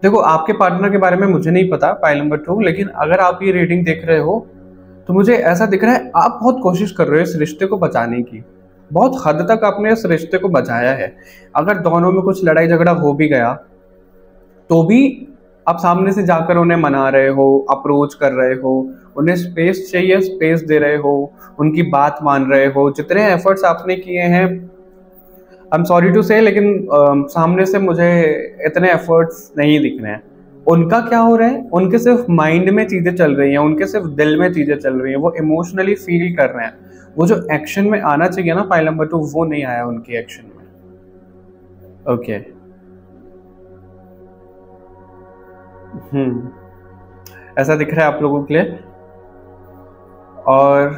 देखो, आपके पार्टनर के बारे में मुझे नहीं पता फाइल नंबर 2, लेकिन अगर आप ये रीडिंग देख रहे हो तो मुझे ऐसा दिख रहा है आप बहुत कोशिश कर रहे हो इस रिश्ते को बचाने की। बहुत हद तक आपने इस रिश्ते को बचाया है। अगर दोनों में कुछ लड़ाई झगड़ा हो भी गया तो भी आप सामने से जाकर उन्हें मना रहे हो, अप्रोच कर रहे हो, उन्हें स्पेस चाहिए, स्पेस दे रहे हो, उनकी बात मान रहे हो। जितने एफर्ट्स आपने किए हैं, आई एम सॉरी टू से, लेकिन सामने से मुझे इतने एफर्ट्स नहीं दिख रहे हैं। उनका क्या हो रहा है, उनके सिर्फ माइंड में चीजें चल रही हैं, उनके सिर्फ दिल में चीजें चल रही हैं, वो इमोशनली फील कर रहे हैं। वो जो एक्शन में आना चाहिए ना फाइल नंबर 2, वो नहीं आया उनके एक्शन में। ओके, ऐसा दिख रहा है आप लोगों के लिए। और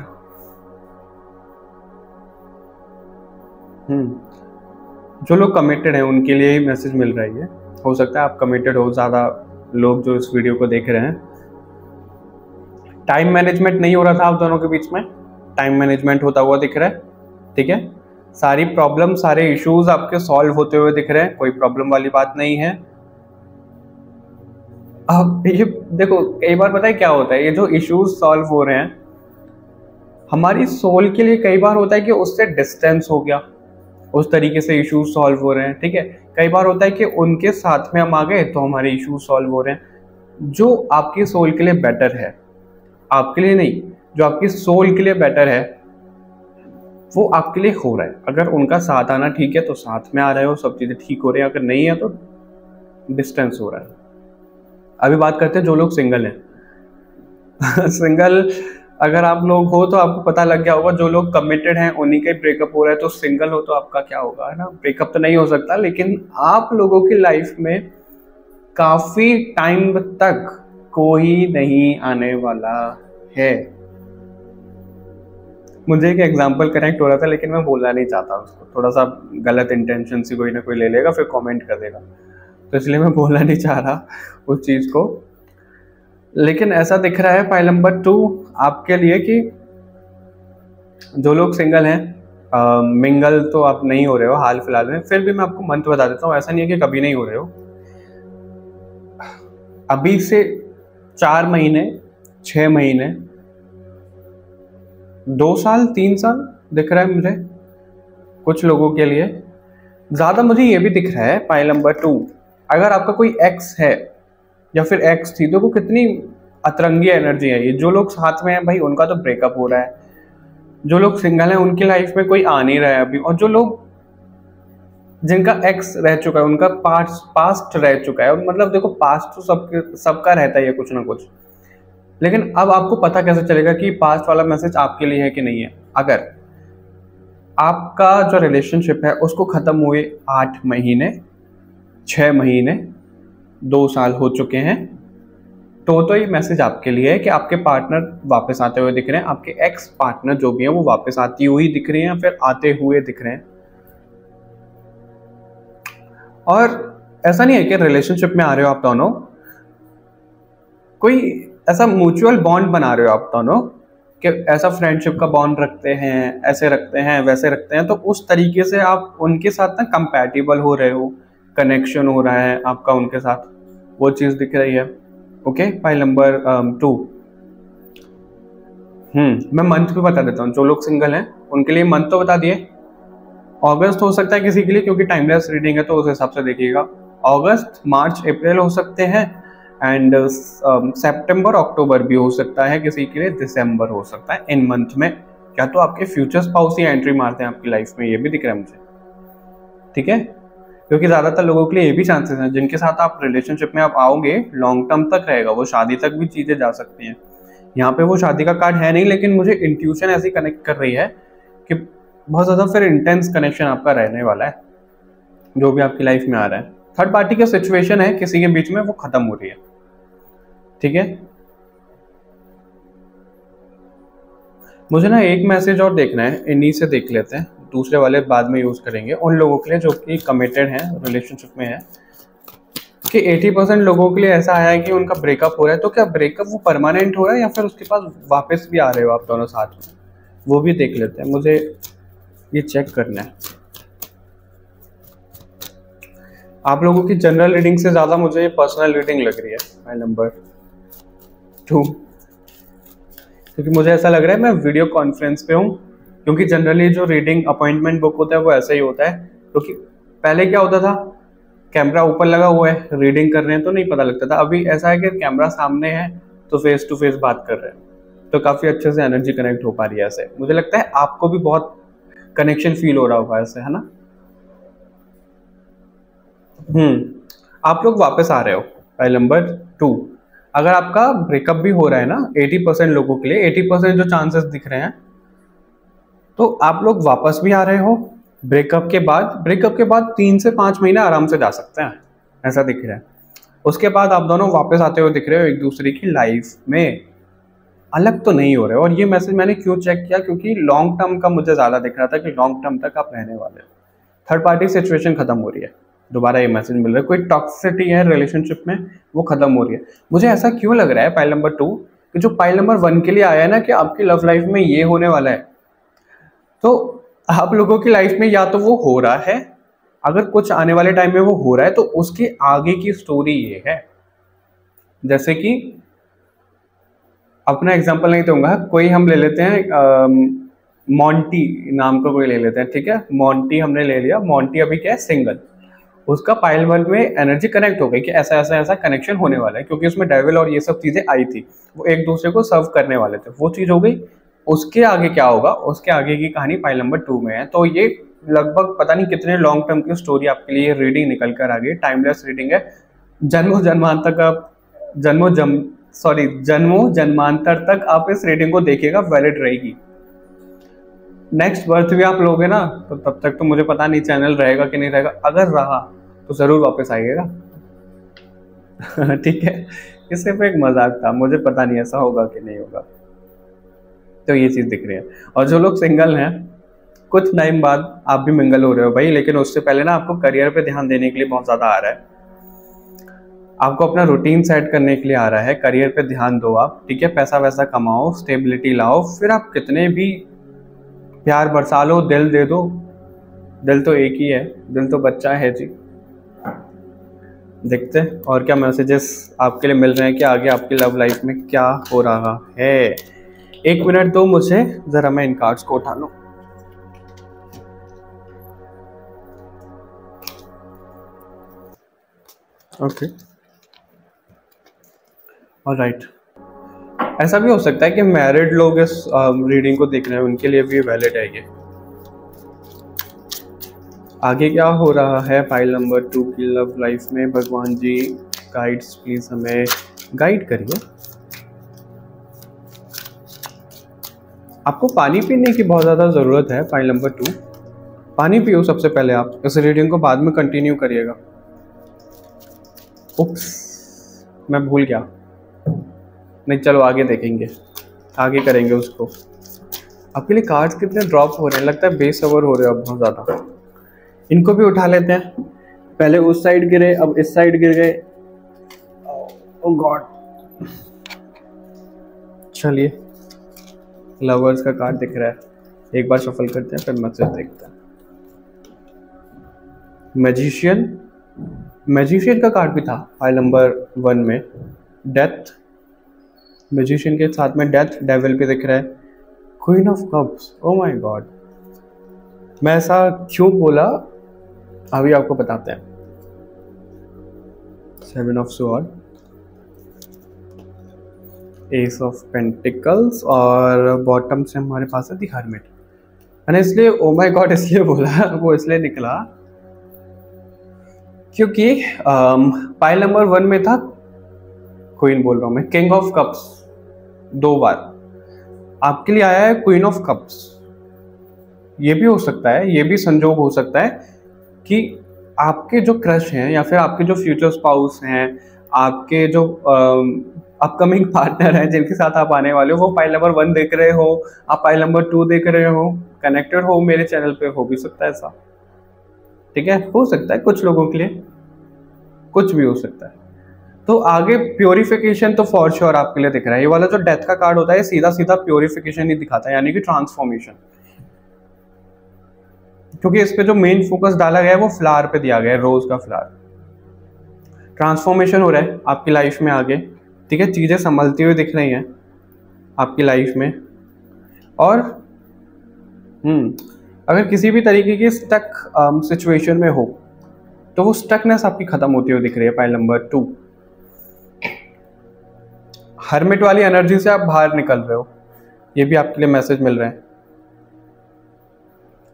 जो लोग कमिटेड हैं उनके लिए ही मैसेज मिल रही है। हो सकता है आप कमिटेड हो, ज़्यादा लोग जो इस वीडियो को देख रहे हैं। टाइम मैनेजमेंट नहीं हो रहा था आप दोनों के बीच में, टाइम मैनेजमेंट होता हुआ दिख रहा है। ठीक है, सारी प्रॉब्लम, सारे इश्यूज आपके सॉल्व होते हुए दिख रहे हैं, कोई प्रॉब्लम वाली बात नहीं है। अब ये देखो, कई बार पता है क्या होता है, ये जो इश्यूज सॉल्व हो रहे हैं हमारी सोल के लिए, कई बार होता है कि उससे डिस्टेंस हो गया, उस तरीके से इश्यूज सॉल्व हो रहे हैं, ठीक है। कई बार होता है कि उनके साथ में हम आ गए तो हमारे इश्यूज सॉल्व हो रहे हैं। जो आपकी सोल के लिए बेटर है, आपके लिए नहीं, जो आपकी सोल के लिए बेटर है वो आपके लिए हो रहा है। अगर उनका साथ आना ठीक है तो साथ में आ रहे हो, सब चीजें ठीक हो रही है। अगर नहीं है तो डिस्टेंस हो रहा है। अभी बात करते हैं जो लोग सिंगल हैं। सिंगल अगर आप लोग हो तो आपको पता लग गया होगा, जो लोग कमिटेड हैं उन्हीं का ही ब्रेकअप हो रहा है। तो सिंगल हो तो आपका क्या होगा, है ना। ब्रेकअप तो नहीं हो सकता, लेकिन आप लोगों की लाइफ में काफी टाइम तक कोई नहीं आने वाला है। मुझे एक एग्जांपल कनेक्ट हो रहा था, लेकिन मैं बोलना नहीं चाहता उसको, थोड़ा सा गलत इंटेंशन से कोई ना कोई ले लेगा फिर कमेंट कर देगा, तो इसलिए मैं बोलना नहीं चाह रहा उस चीज़ को। लेकिन ऐसा दिख रहा है पाइल नंबर 2 आपके लिए कि जो लोग सिंगल हैं, मिंगल तो आप नहीं हो रहे हो हाल फिलहाल में, फिर भी मैं आपको मंथ बता देता हूँ, ऐसा नहीं है कि कभी नहीं हो रहे हो। अभी से 4 महीने, 6 महीने, 2 साल, 3 साल दिख रहा है मुझे कुछ लोगों के लिए। ज़्यादा मुझे ये भी दिख रहा है पाइल नंबर 2, अगर आपका कोई एक्स है या फिर एक्स थी, तो वो कितनी अतरंगी एनर्जी है ये। जो लोग साथ में हैं भाई उनका तो ब्रेकअप हो रहा है, जो लोग सिंगल हैं उनकी लाइफ में कोई आ नहीं रहा है अभी, और जो लोग जिनका एक्स रह चुका है उनका पास्ट रह चुका है। और मतलब देखो, पास्ट तो सबका रहता है कुछ ना कुछ, लेकिन अब आपको पता कैसे चलेगा कि पास्ट वाला मैसेज आपके लिए है कि नहीं है। अगर आपका जो रिलेशनशिप है उसको खत्म हुए 8 महीने, 6 महीने, 2 साल हो चुके हैं, तो ये मैसेज आपके लिए है कि आपके पार्टनर वापस आते हुए दिख रहे हैं, आपके एक्स पार्टनर जो भी हैं वो वापस आती हुई दिख रही हैं या फिर आते हुए दिख रहे हैं। और ऐसा नहीं है कि रिलेशनशिप में आ रहे हो आप दोनों, कोई ऐसा म्यूचुअल बॉन्ड बना रहे हो आप दोनों कि ऐसा फ्रेंडशिप का बॉन्ड रखते हैं, ऐसे रखते हैं, वैसे रखते हैं, तो उस तरीके से आप उनके साथ ना कंपैटिबल हो रहे हो, कनेक्शन हो रहा है आपका उनके साथ, वो चीज़ दिख रही है। Okay, file number 2। मैं मंथ भी बता देता हूँ, जो लोग सिंगल हैं उनके लिए मंथ तो बता दिए। अगस्त हो सकता है किसी के लिए, क्योंकि टाइमलेस रीडिंग है तो उस हिसाब से देखिएगा। अगस्त, मार्च, अप्रैल हो सकते हैं, एंड सितंबर, अक्टूबर भी हो सकता है किसी के लिए, दिसंबर हो सकता है। इन मंथ में क्या तो आपके फ्यूचर स्पाउस ही एंट्री मारते हैं आपकी लाइफ में, ये भी दिख रहा है मुझे, ठीक है। क्योंकि ज़्यादातर लोगों के लिए ये भी चांसेस हैं, जिनके साथ आप रिलेशनशिप में आप आओगे लॉन्ग टर्म तक रहेगा, वो शादी तक भी चीज़ें जा सकती हैं। यहाँ पे वो शादी का कार्ड है नहीं, लेकिन मुझे इंट्यूशन ऐसी कनेक्ट कर रही है कि बहुत ज़्यादा फिर इंटेंस कनेक्शन आपका रहने वाला है, जो भी आपकी लाइफ में आ रहा है। थर्ड पार्टी का सिचुएशन है किसी के बीच में, वो खत्म हो रही है, ठीक है। मुझे ना एक मैसेज और देखना है, इन्हीं से देख लेते हैं, दूसरे वाले बाद में यूज करेंगे उन लोगों के लिए जो कि कमिटेड हैं, रिलेशनशिप में है, कि 80% लोगों के लिए ऐसा आया है कि उनका ब्रेकअप हो रहा है। तो क्या ब्रेकअप वो परमानेंट हो रहा है या फिर उसके पास वापस भी आ रहे हो आप दोनों साथ में, वो भी देख लेते हैं, मुझे ये चेक करना है। आप लोगों की जनरल रीडिंग से ज्यादा मुझे पर्सनल रीडिंग लग रही है फाइल नंबर 2, क्योंकि मुझे ऐसा लग रहा है मैं वीडियो कॉन्फ्रेंस पे हूँ। क्योंकि जनरली जो रीडिंग अपॉइंटमेंट बुक होता है वो ऐसा ही होता है, क्योंकि पहले क्या होता था, कैमरा ऊपर लगा हुआ है, रीडिंग कर रहे हैं तो नहीं पता लगता था। अभी ऐसा है कि कैमरा सामने है तो फेस टू फेस बात कर रहे हैं, तो काफी अच्छे से एनर्जी कनेक्ट हो पा रही है। ऐसे मुझे लगता है आपको भी बहुत कनेक्शन फील हो रहा होगा ऐसे, है ना। आप लोग वापस आ रहे हो फाइल नंबर 2। अगर आपका ब्रेकअप भी हो रहा है ना 80% लोगों के लिए, 80% जो चांसेस दिख रहे हैं, तो आप लोग वापस भी आ रहे हो ब्रेकअप के बाद 3 से 5 महीने आराम से जा सकते हैं, ऐसा दिख रहा है। उसके बाद आप दोनों वापस आते हुए दिख रहे हो एक दूसरे की लाइफ में, अलग तो नहीं हो रहे हो। और ये मैसेज मैंने क्यों चेक किया, क्योंकि लॉन्ग टर्म का मुझे ज्यादा दिख रहा था कि लॉन्ग टर्म तक आप रहने वाले हो। थर्ड पार्टी सिचुएशन खत्म हो रही है, दोबारा ये मैसेज मिल रहा है, कोई टॉक्सिसिटी है रिलेशनशिप में वो खत्म हो रही है। मुझे ऐसा क्यों लग रहा है पाइल नंबर 2 कि जो पाइल नंबर 1 के लिए आया है ना कि आपकी लव लाइफ में ये होने वाला है, तो आप लोगों की लाइफ में या तो वो हो रहा है, अगर कुछ आने वाले टाइम में वो हो रहा है तो उसके आगे की स्टोरी ये है। जैसे कि अपना एग्जांपल नहीं दूंगा, कोई हम ले लेते हैं मॉन्टी नाम का कोई ले लेते हैं, ठीक है। मॉन्टी हमने ले लिया, मॉन्टी अभी क्या है, सिंगल। उसका पाइल वर्ल्ड में एनर्जी कनेक्ट हो गई कि ऐसा ऐसा ऐसा कनेक्शन होने वाला है, क्योंकि उसमें डेविल और ये सब चीजें आई थी, वो एक दूसरे को सर्व करने वाले थे, वो चीज हो गई। उसके आगे क्या होगा, उसके आगे की कहानी पाइल नंबर 2 में है। तो ये लगभग पता नहीं कितने लॉन्ग टर्म की स्टोरी आपके लिए रीडिंग निकल कर आ गई, टाइमलेस रीडिंग है। जन्मों जन्मांतर का जन्मों जन्मांतर तक आप इस रीडिंग को देखिएगा, वैलिड रहेगी। नेक्स्ट बर्थ भी आप लोगे ना, तो तब तक तो मुझे पता नहीं चैनल रहेगा कि नहीं रहेगा, अगर रहा तो जरूर वापस आइएगा। ठीक है, ये सिर्फ एक मजाक था, मुझे पता नहीं ऐसा होगा कि नहीं होगा। तो ये चीज दिख रही है। और जो लोग सिंगल हैं, कुछ टाइम बाद आप भी मिंगल हो रहे हो भाई, लेकिन उससे पहले ना आपको करियर पे ध्यान देने के लिए बहुत ज्यादा आ रहा है, आपको अपना रूटीन सेट करने के लिए आ रहा है। करियर पे ध्यान दो आप, ठीक है, पैसा वैसा कमाओ, स्टेबिलिटी लाओ, फिर आप कितने भी प्यार बरसा लो, दिल दे दो। दिल तो एक ही है, दिल तो बच्चा है जी। देखते हैं और क्या मैसेजेस आपके लिए मिल रहे हैं कि आगे आपकी लव लाइफ में क्या हो रहा है। 1 मिनट दो मुझे, जरा मैं इन कार्ड्स को उठा लूं। Okay, alright. ऐसा भी हो सकता है कि मैरिड लोग इस रीडिंग को देख रहे हैं, उनके लिए भी वैलिड है ये। आगे क्या हो रहा है पाइल नंबर 2 की लव लाइफ में, भगवान जी गाइड्स प्लीज हमें गाइड करिए। आपको पानी पीने की बहुत ज़्यादा ज़रूरत है पाइल नंबर 2, पानी पियो सबसे पहले। आप इस रीडिंग को बाद में कंटिन्यू करिएगा। उप्स, मैं भूल गया, नहीं चलो आगे देखेंगे, आगे करेंगे उसको। आपके लिए कार्ड्स कितने ड्रॉप हो रहे हैं, लगता है बेसब्र हो रहे हो बहुत ज़्यादा। इनको भी उठा लेते हैं, पहले उस साइड गिरे, अब इस साइड गिर गए। ओह गॉड, चलिए लवर्स का कार्ड दिख रहा है, एक बार शफल करते हैं फिर मैसेज देखते हैं। मैजिशियन का कार्ड भी था फाइल नंबर 1 में। डेथ, मैजिशियन के साथ में डेथ, डेविल भी दिख रहा है, queen of cups. Oh my God, मैं ऐसा क्यों बोला अभी आपको बताते हैं। 7 of sword, S of pentacles, और बॉटम से हमारे पास है द हर्मिट। मैंने इसलिए ओ माय गॉड इसलिए बोला, वो इसलिए निकला क्योंकि पाइल नंबर 1 में था, क्वीन बोल रहा हूं मैं, किंग ऑफ कप्स 2 बार। आपके लिए आया है क्वीन ऑफ कप्स। ये भी हो सकता है, ये भी संजोग हो सकता है कि आपके जो क्रश हैं या फिर आपके जो फ्यूचर स्पाउस हैं, आपके जो अपकमिंग पार्टनर हैं जिनके साथ आप आने वाले हो, वो पाइल नंबर 1 देख रहे हो, आप पाइल नंबर 2 देख रहे हो, कनेक्टेड हो मेरे चैनल पे, हो भी सकता है ऐसा, ठीक है, हो सकता है कुछ लोगों के लिए, कुछ भी हो सकता है। तो आगे प्योरिफिकेशन तो फॉर श्योर आपके लिए दिख रहा है। ये वाला जो डेथ का कार्ड होता है सीधा सीधा प्योरिफिकेशन ही दिखाता है, यानी कि ट्रांसफॉर्मेशन, क्योंकि इस पे जो मेन फोकस डाला गया है वो फ्लावर पे दिया गया है, रोज का फ्लावर। ट्रांसफॉर्मेशन हो रहा है आपकी लाइफ में आगे, ठीक है, चीजें संभलती हुई दिख रही हैं आपकी लाइफ में। और अगर किसी भी तरीके की स्टक सिचुएशन में हो तो वो स्टकनेस आपकी खत्म होती हुई दिख रही है पाइल नंबर 2। हर्मिट वाली एनर्जी से आप बाहर निकल रहे हो, ये भी आपके लिए मैसेज मिल रहे हैं।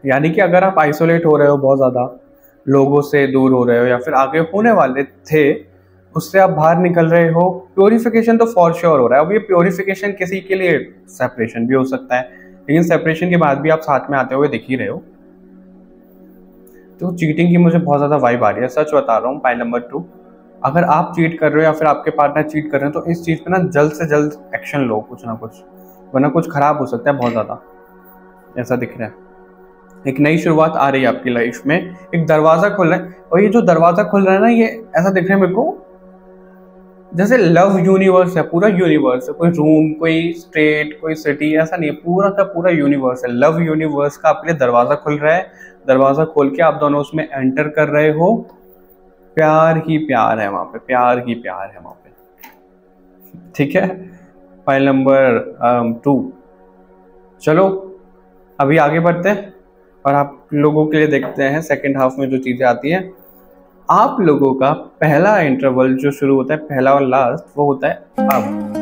यानी कि अगर आप आइसोलेट हो रहे हो, बहुत ज़्यादा लोगों से दूर हो रहे हो, या फिर आगे होने वाले थे उससे आप बाहर निकल रहे हो, प्योरिफिकेशन तो फॉर श्योर हो रहा है। अब ये प्योरिफिकेशन किसी के लिए सेपरेशन भी हो सकता है, लेकिन सेपरेशन के बाद भी आप साथ में आते हुए दिख ही रहे हो। तो चीटिंग की मुझे बहुत ज़्यादा वाइब आ रही है, सच बता रहा हूँ। पाइल नंबर 2, अगर आप चीट कर रहे हो या फिर आपके पार्टनर चीट कर रहे हो तो इस चीज़ पे ना जल्द से जल्द एक्शन लो, कुछ ना कुछ, वरना कुछ खराब हो सकता है बहुत ज़्यादा, ऐसा दिख रहा है। एक नई शुरुआत आ रही है आपकी लाइफ में, एक दरवाज़ा खुल रहा है, और ये जो दरवाज़ा खुल रहा है ना, ये ऐसा दिख रहा है मेरे को जैसे लव यूनिवर्स है, पूरा यूनिवर्स है, कोई रूम, कोई स्टेट, कोई सिटी, ऐसा नहीं है, पूरा का पूरा यूनिवर्स है। लव यूनिवर्स का आपके लिए दरवाजा खुल रहा है, दरवाजा खोल के आप दोनों उसमें एंटर कर रहे हो, प्यार ही प्यार है वहां पे, प्यार ही प्यार है वहां पे। ठीक है, फाइल नंबर 2। चलो अभी आगे बढ़ते हैं और आप लोगों के लिए देखते हैं सेकेंड हाफ में जो चीजें आती हैं। आप लोगों का पहला इंटरवल जो शुरू होता है, पहला और लास्ट, वो होता है अब।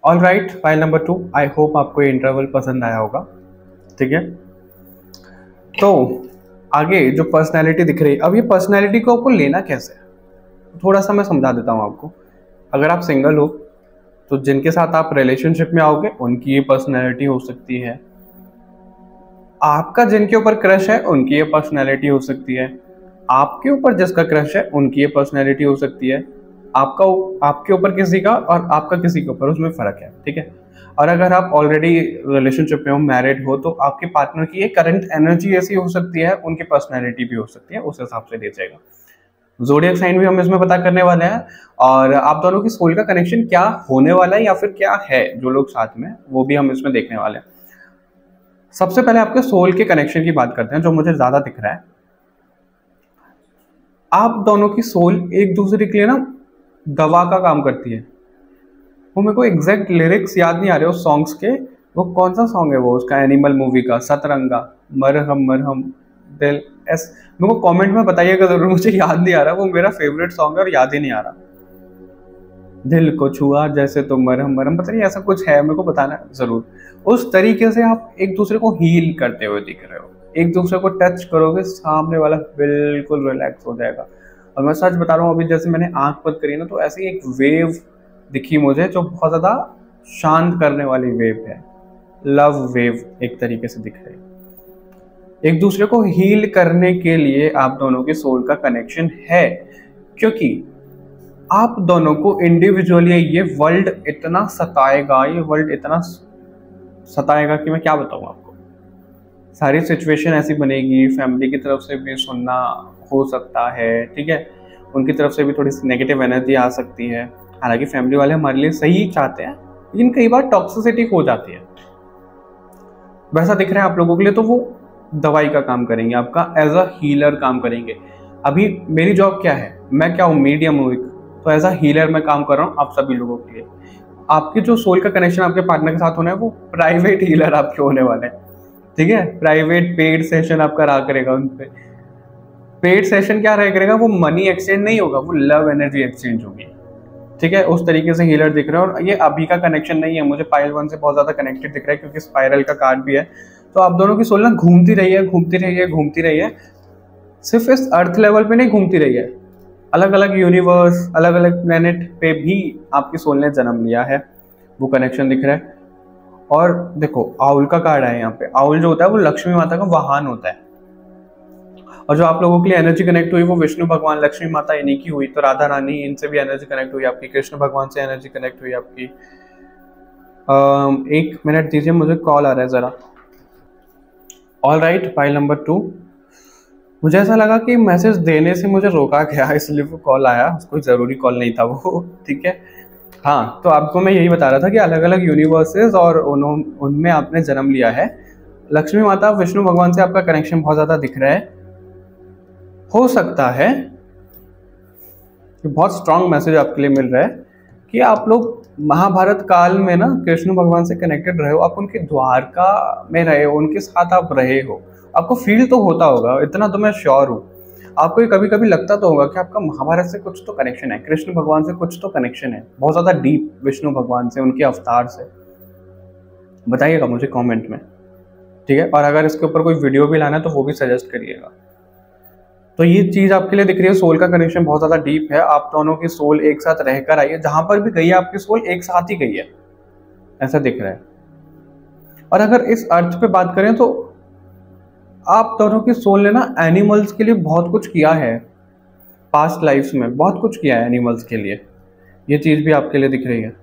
All right, file number 2। I hope आपको ये इंटरवल पसंद आया होगा। ठीक है, तो आगे जो पर्सनैलिटी दिख रही है, अब ये पर्सनैलिटी को आपको लेना कैसे है, थोड़ा सा मैं समझा देता हूँ आपको। अगर आप सिंगल हो तो जिनके साथ आप रिलेशनशिप में आओगे उनकी ये पर्सनैलिटी हो सकती है। आपका जिनके ऊपर क्रश है उनकी ये पर्सनैलिटी हो सकती है। आपके ऊपर जिसका क्रश है उनकी ये पर्सनैलिटी हो सकती है। आपके ऊपर किसी का और आपका किसी के ऊपर, उसमें फ़र्क है। ठीक है, और अगर आप ऑलरेडी रिलेशनशिप में हो, मैरिड हो, तो आपके पार्टनर की एक करंट एनर्जी ऐसी हो सकती है, उनकी पर्सनैलिटी भी हो सकती है, उस हिसाब से ले जाएगा। ज़ोडिएक साइन भी हम इसमें पता करने वाले हैं, और आप दोनों की सोल का कनेक्शन क्या होने वाला है या फिर क्या है, जो लोग साथ में, वो भी हम इसमें देखने वाले हैं। सबसे पहले आपके सोल के कनेक्शन की बात करते हैं, जो मुझे ज़्यादा दिख रहा है। आप दोनों की सोल एक दूसरे के लिए ना दवा का काम करती है। वो मेरे को एग्जैक्ट लिरिक्स याद नहीं आ रहे उस सॉन्ग्स के, वो कौन सा सॉन्ग है वो उसका, एनिमल मूवी का, सतरंगा, मरहम मरहम दिल, एस, मेरे को कमेंट में बताइएगा जरूर, मुझे याद नहीं आ रहा। वो मेरा फेवरेट सॉन्ग है और याद ही नहीं आ रहा। दिल को छुआ जैसे तो मरहम मरहम, पता नहीं ऐसा कुछ है, मेरे को बताना जरूर। उस तरीके से आप एक दूसरे को हील करते हुए दिख रहे हो। एक दूसरे को टच करोगे, सामने वाला बिल्कुल रिलैक्स हो जाएगा। और मैं सच बता रहा हूँ, अभी जैसे मैंने आंख बंद करी ना, तो ऐसी एक वेव दिखी मुझे जो बहुत ज़्यादा शांत करने वाली वेव है। लव वेव एक तरीके से दिख रही है। एक दूसरे को हील करने के लिए आप दोनों के सोल का कनेक्शन है, क्योंकि आप दोनों को इंडिविजुअली ये वर्ल्ड इतना सताएगा, ये वर्ल्ड इतना सताएगा कि मैं क्या बताऊँ आपको। सारी सिचुएशन ऐसी बनेगी, फैमिली की तरफ से भी सुनना हो सकता है, ठीक है, उनकी तरफ से भी थोड़ी सी नेगेटिव एनर्जी आ सकती है। हालांकि फैमिली वाले हमारे लिए सही चाहते हैं, लेकिन कई बार टॉक्सिसिटी हो जाती है। वैसा दिख रहा है आप लोगों के लिए, तो वो दवाई का काम करेंगे, आपका एज अ हीलर काम करेंगे। अभी मेरी जॉब क्या है, मैं क्या हूँ, मीडियम हूँ, तो एज अ हीलर मैं काम कर रहा हूँ आप सभी लोगों के लिए। आपकी जो सोल का कनेक्शन आपके पार्टनर के साथ होना है वो प्राइवेट हीलर आपके होने वाले हैं, ठीक है। प्राइवेट पेड सेशन आपका रहा करेगा उन पे। पेड सेशन क्या रहा करेगा, वो मनी एक्सचेंज नहीं होगा, वो लव एनर्जी एक्सचेंज होगी, ठीक है। उस तरीके से हीलर दिख रहा है। और ये अभी का कनेक्शन नहीं है, मुझे पाइल 1 से बहुत ज्यादा कनेक्टेड दिख रहा है क्योंकि स्पाइरल का कार्ड भी है। तो आप दोनों की सोल ना घूमती रही है, घूमती रही है, घूमती रही है, सिर्फ इस अर्थ लेवल पे नहीं घूमती रही है, अलग अलग यूनिवर्स, अलग अलग प्लेनेट पे भी आपकी सोल ने जन्म लिया है, वो कनेक्शन दिख रहा है। और देखो आउल का कार्ड है यहाँ पे। आउल जो होता है वो लक्ष्मी माता का वाहन होता है। और जो आप लोगों के लिए एनर्जी कनेक्ट हुई वो विष्णु भगवान, लक्ष्मी माता इन्हीं की हुई, तो राधा रानी इनसे भी एनर्जी कनेक्ट हुई आपकी, कृष्ण भगवान से एनर्जी कनेक्ट हुई आपकी। एक मिनट दीजिए, मुझे कॉल आ रहा है जरा। All right, file number 2। मुझे ऐसा लगा कि मैसेज देने से मुझे रोका गया, इसलिए वो कॉल आया, कोई ज़रूरी कॉल नहीं था वो, ठीक है। हाँ, तो आपको मैं यही बता रहा था कि अलग अलग यूनिवर्सेस और उनमें आपने जन्म लिया है। लक्ष्मी माता, विष्णु भगवान से आपका कनेक्शन बहुत ज़्यादा दिख रहा है। हो सकता है कि बहुत स्ट्रांग मैसेज आपके लिए मिल रहा है कि आप लोग महाभारत काल में ना कृष्ण भगवान से कनेक्टेड रहे हो, आप उनके द्वारका में रहे हो, उनके साथ आप रहे हो, आपको फील तो होता होगा, इतना तो मैं श्योर हूँ। आपको कभी कभी लगता तो होगा कि आपका महाभारत से कुछ तो कनेक्शन है, कृष्ण भगवान से कुछ तो कनेक्शन है, बहुत ज़्यादा डीप, विष्णु भगवान से, उनके अवतार से। बताइएगा मुझे कमेंट में, ठीक है। और अगर इसके ऊपर कोई वीडियो भी लाना है तो वो भी सजेस्ट करिएगा। तो ये चीज़ आपके लिए दिख रही है, सोल का कनेक्शन बहुत ज़्यादा डीप है, आप दोनों की सोल एक साथ रहकर आई है, जहां पर भी गई है आपकी सोल एक साथ ही गई है, ऐसा दिख रहा है। और अगर इस अर्थ पे बात करें तो आप दोनों की सोल ने ना एनिमल्स के लिए बहुत कुछ किया है, पास्ट लाइफ्स में बहुत कुछ किया है एनिमल्स के लिए, ये चीज़ भी आपके लिए दिख रही है।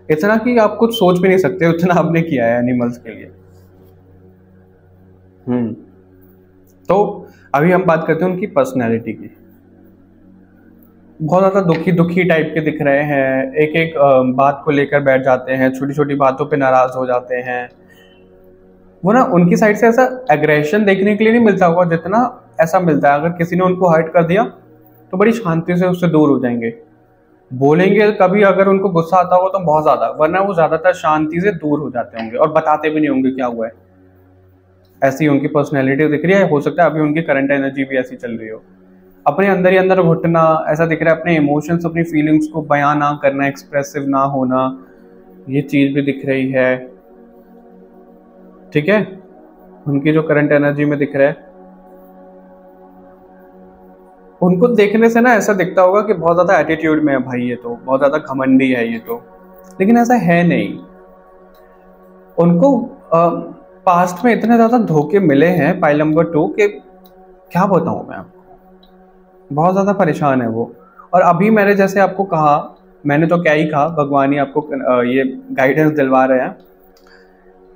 इतना कि आप कुछ सोच भी नहीं सकते उतना आपने किया है एनिमल्स के लिए। तो अभी हम बात करते हैं उनकी पर्सनैलिटी की। बहुत ज़्यादा दुखी दुखी टाइप के दिख रहे हैं, एक एक बात को लेकर बैठ जाते हैं, छोटी छोटी बातों पे नाराज हो जाते हैं। वो ना उनकी साइड से ऐसा एग्रेशन देखने के लिए नहीं मिलता होगा जितना ऐसा मिलता है, अगर किसी ने उनको हर्ट कर दिया तो बड़ी शांति से उससे दूर हो जाएंगे। बोलेंगे कभी अगर उनको गुस्सा आता होगा तो बहुत ज़्यादा, वरना वो ज़्यादातर शांति से दूर हो जाते होंगे और बताते भी नहीं होंगे क्या हुआ है। ऐसी उनकी पर्सनैलिटी दिख रही है। हो सकता है अभी उनकी करंट एनर्जी भी ऐसी चल रही हो, अपने अंदर ही अंदर घुटना, ऐसा दिख रहा है, अपने इमोशंस, अपनी फीलिंग्स को बयां ना करना, एक्सप्रेसिव ना होना, ये चीज़ भी दिख रही है, ठीक है। उनकी जो करंट एनर्जी में दिख रहा है, उनको देखने से ना ऐसा दिखता होगा कि बहुत ज़्यादा एटीट्यूड में है भाई, ये तो बहुत ज़्यादा घमंडी है ये तो, लेकिन ऐसा है नहीं। उनको पास्ट में इतने ज़्यादा धोखे मिले हैं, पाइल नंबर 2 के क्या बताऊं मैं आपको, बहुत ज़्यादा परेशान है वो। और अभी मैंने जैसे आपको कहा, मैंने तो क्या ही कहा, भगवान ही आपको ये गाइडेंस दिलवा रहे हैं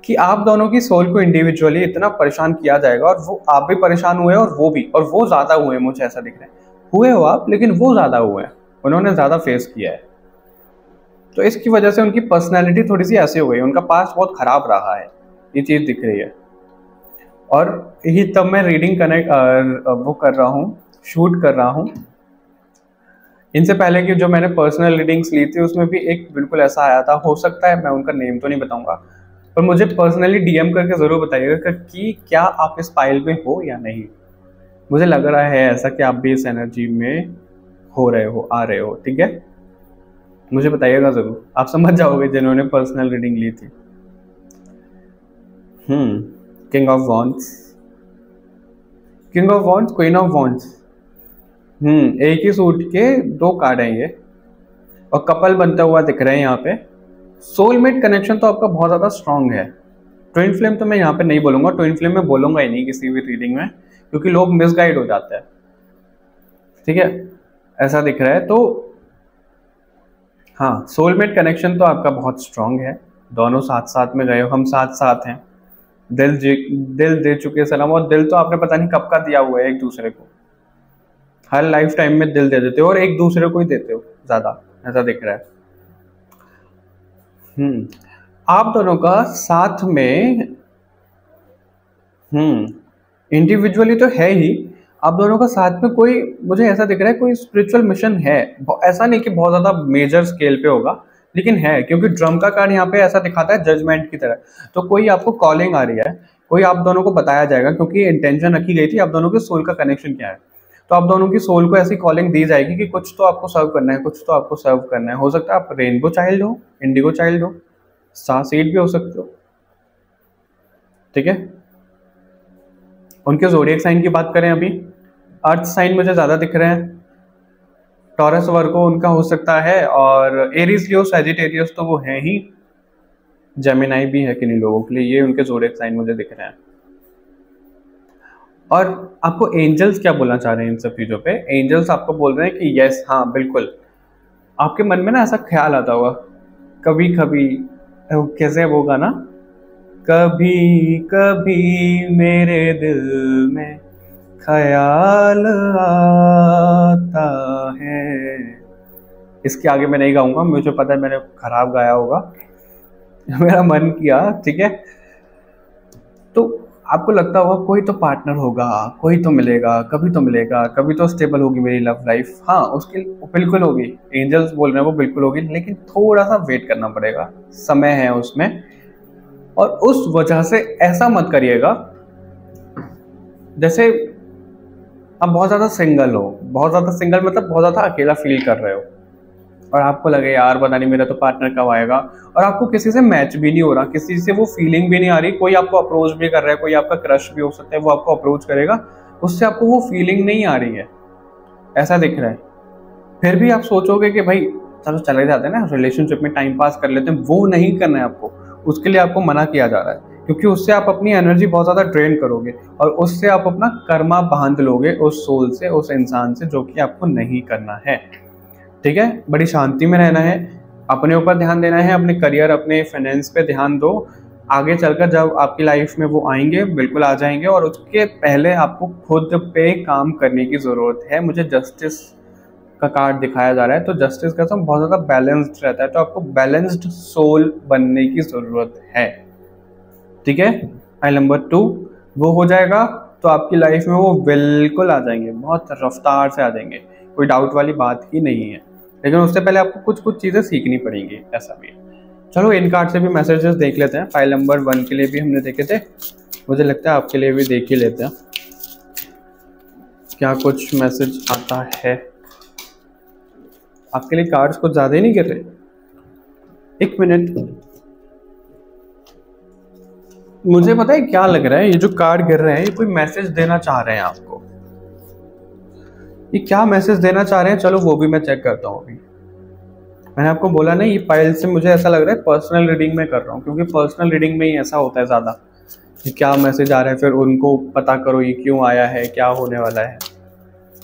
कि आप दोनों की सोल को इंडिविजुअली इतना परेशान किया जाएगा, और वो आप भी परेशान हुए और वो भी, और वो ज़्यादा हुए, मुझे ऐसा दिख रहा है। हुए हो आप, लेकिन वो ज़्यादा हुए हैं, उन्होंने ज़्यादा फेस किया है। तो इसकी वजह से उनकी पर्सनैलिटी थोड़ी सी ऐसी हो गई, उनका पास्ट बहुत ख़राब रहा है, ये चीज़ दिख रही है। और यही तब मैं रीडिंग वो कर रहा हूँ, शूट कर रहा हूँ। इनसे पहले की जो मैंने पर्सनल रीडिंग्स ली थी उसमें भी एक बिल्कुल ऐसा आया था। हो सकता है, मैं उनका नेम तो नहीं बताऊंगा, पर मुझे पर्सनली डीएम करके ज़रूर बताइएगा कि क्या आप इस फाइल में हो या नहीं। मुझे लग रहा है ऐसा कि आप भी इस एनर्जी में हो रहे हो, आ रहे हो, ठीक है। मुझे बताइएगा ज़रूर, आप समझ जाओगे जिन्होंने पर्सनल रीडिंग ली थी। King of wands, king of wands, queen of wands, एक ही सूट के 2 कार्ड हैं ये, और कपल बनता हुआ दिख रहे हैं यहाँ पे। सोलमेट कनेक्शन तो आपका बहुत ज़्यादा स्ट्रांग है। ट्विन फ्लेम तो मैं यहाँ पे नहीं बोलूँगा, ट्विन फ्लेम में बोलूँगा ही नहीं किसी भी रीडिंग में, क्योंकि लोग मिसगाइड हो जाते हैं, ठीक है, ऐसा दिख रहा है। तो हाँ, सोलमेट कनेक्शन तो आपका बहुत स्ट्रांग है, दोनों साथ साथ में गए हो, हम साथ साथ हैं, दिल दे चुके सलाम। और दिल तो आपने पता नहीं कब का दिया हुआ है एक दूसरे को, हर लाइफ टाइम में दिल दे देते हो और एक दूसरे को ही देते हो ज़्यादा, ऐसा दिख रहा है। आप दोनों का साथ में इंडिविजुअली तो है ही, आप दोनों का साथ में कोई, मुझे ऐसा दिख रहा है कोई स्पिरिचुअल मिशन है। ऐसा नहीं कि बहुत ज़्यादा मेजर स्केल पे होगा, लेकिन है, क्योंकि ड्रम का कार्ड यहाँ पे ऐसा दिखाता है जजमेंट की तरह। तो कोई आपको कॉलिंग आ रही है, कोई आप दोनों को बताया जाएगा, क्योंकि इंटेंशन रखी गई थी आप दोनों के सोल का कनेक्शन क्या है। तो आप दोनों की सोल को ऐसी कॉलिंग दी जाएगी कि कुछ तो आपको सर्व करना है, कुछ तो आपको सर्व करना है। हो सकता है आप रेनबो चाइल्ड हो, इंडिगो चाइल्ड हो, स्टार सीड भी हो सकते हो, ठीक है। उनके ज़ोडिएक साइन की बात करें, अभी अर्थ साइन मुझे ज़्यादा दिख रहे हैं। टॉरस वर्गो उनका हो सकता है, और एरीज लियो सैजिटेरियस तो वो है ही, जेमिनाई भी है किन्हीं लोगों के लिए। ये उनके ज़ोडिएक साइन मुझे दिख रहे हैं। और आपको एंजल्स क्या बोलना चाह रहे हैं इन सब चीज़ों पे? एंजल्स आपको बोल रहे हैं कि यस, हाँ बिल्कुल। आपके मन में ना ऐसा ख्याल आता होगा कभी कभी, कैसे वो गाना, कभी कभी मेरे दिल में ख्याल आता है। इसके आगे मैं नहीं गाऊंगा, मुझे पता है मैंने खराब गाया होगा, मेरा मन किया, ठीक है। तो आपको लगता होगा कोई तो पार्टनर होगा, कोई तो मिलेगा, कभी तो मिलेगा, कभी तो स्टेबल होगी मेरी लव लाइफ। हाँ, उसकी बिल्कुल होगी, एंजल्स बोल रहे हैं वो बिल्कुल होगी, लेकिन थोड़ा सा वेट करना पड़ेगा, समय है उसमें। और उस वजह से ऐसा मत करिएगा जैसे आप बहुत ज़्यादा सिंगल हो, बहुत ज़्यादा सिंगल मतलब बहुत ज़्यादा अकेला फील कर रहे हो, और आपको लगे यार पता नहीं मेरा तो पार्टनर कब आएगा, और आपको किसी से मैच भी नहीं हो रहा, किसी से वो फीलिंग भी नहीं आ रही। कोई आपको अप्रोच भी कर रहा है, कोई आपका क्रश भी हो सकता है, वो आपको अप्रोच करेगा, उससे आपको वो फीलिंग नहीं आ रही है, ऐसा दिख रहा है। फिर भी आप सोचोगे कि भाई चलो चले जाते हैं ना, रिलेशनशिप में टाइम पास कर लेते हैं, वो नहीं करना है आपको। उसके लिए आपको मना किया जा रहा है, क्योंकि उससे आप अपनी एनर्जी बहुत ज़्यादा ड्रेन करोगे, और उससे आप अपना कर्मा बांध लोगे उस सोल से, उस इंसान से, जो कि आपको नहीं करना है, ठीक है। बड़ी शांति में रहना है, अपने ऊपर ध्यान देना है, अपने करियर, अपने फाइनेंस पे ध्यान दो। आगे चलकर जब आपकी लाइफ में वो आएंगे, बिल्कुल आ जाएंगे, और उसके पहले आपको खुद पे काम करने की ज़रूरत है। मुझे जस्टिस का कार्ड दिखाया जा रहा है, तो जस्टिस का सब बहुत ज़्यादा बैलेंस्ड रहता है, तो आपको बैलेंस्ड सोल बनने की ज़रूरत है, ठीक है। फाइल नंबर 2 वो हो जाएगा तो आपकी लाइफ में वो बिल्कुल आ जाएंगे, बहुत रफ्तार से आ जाएंगे, कोई डाउट वाली बात ही नहीं है। लेकिन उससे पहले आपको कुछ कुछ चीज़ें सीखनी पड़ेंगी, ऐसा भी है। चलो इन कार्ड से भी मैसेजेस देख लेते हैं। फाइल नंबर 1 के लिए भी हमने देखे थे, मुझे लगता है आपके लिए भी देख ही लेते हैं क्या कुछ मैसेज आता है। आपके लिए कार्ड्स कुछ ज़्यादा ही नहीं गिर रहे, एक मिनट। मुझे पता है क्या लग रहा है, ये जो कार्ड गिर रहे हैं ये कोई मैसेज देना चाह रहे हैं आपको। ये क्या मैसेज देना चाह रहे हैं, चलो वो भी मैं चेक करता हूँ। अभी मैंने आपको बोला ना, ये फाइल से मुझे ऐसा लग रहा है पर्सनल रीडिंग में कर रहा हूँ, क्योंकि पर्सनल रीडिंग में ही ऐसा होता है ज़्यादा, कि क्या मैसेज आ रहा है, फिर उनको पता करो ये क्यों आया है, क्या होने वाला है,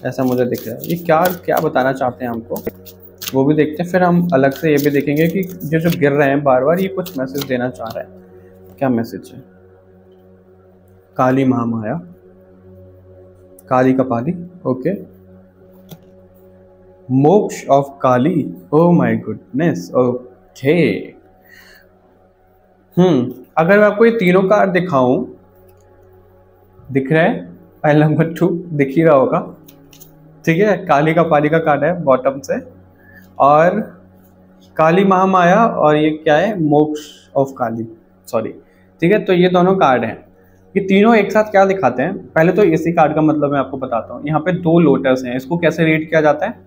ऐसा मुझे दिख रहा है। ये क्या क्या बताना चाहते हैं हमको, वो भी देखते हैं। फिर हम अलग से ये भी देखेंगे कि ये जो गिर रहे हैं बार बार, ये कुछ मैसेज देना चाह रहे हैं, क्या मैसेज है। काली महामाया, काली कपाली, ओके। मोक्ष of Kali, oh my goodness, okay. अगर मैं आपको ये तीनों कार्ड दिखाऊं, दिख रहा है? फाइल नंबर 2 दिख ही रहा होगा, ठीक है। काली कपाली का कार्ड है बॉटम से, और काली महामाया, और ये क्या है, मोक्ष ऑफ काली, सॉरी, ठीक है। तो ये दोनों कार्ड हैं, ये तीनों एक साथ क्या दिखाते हैं। पहले तो इसी कार्ड का मतलब मैं आपको बताता हूँ। यहाँ पे 2 लोटस हैं, इसको कैसे रीड किया जाता है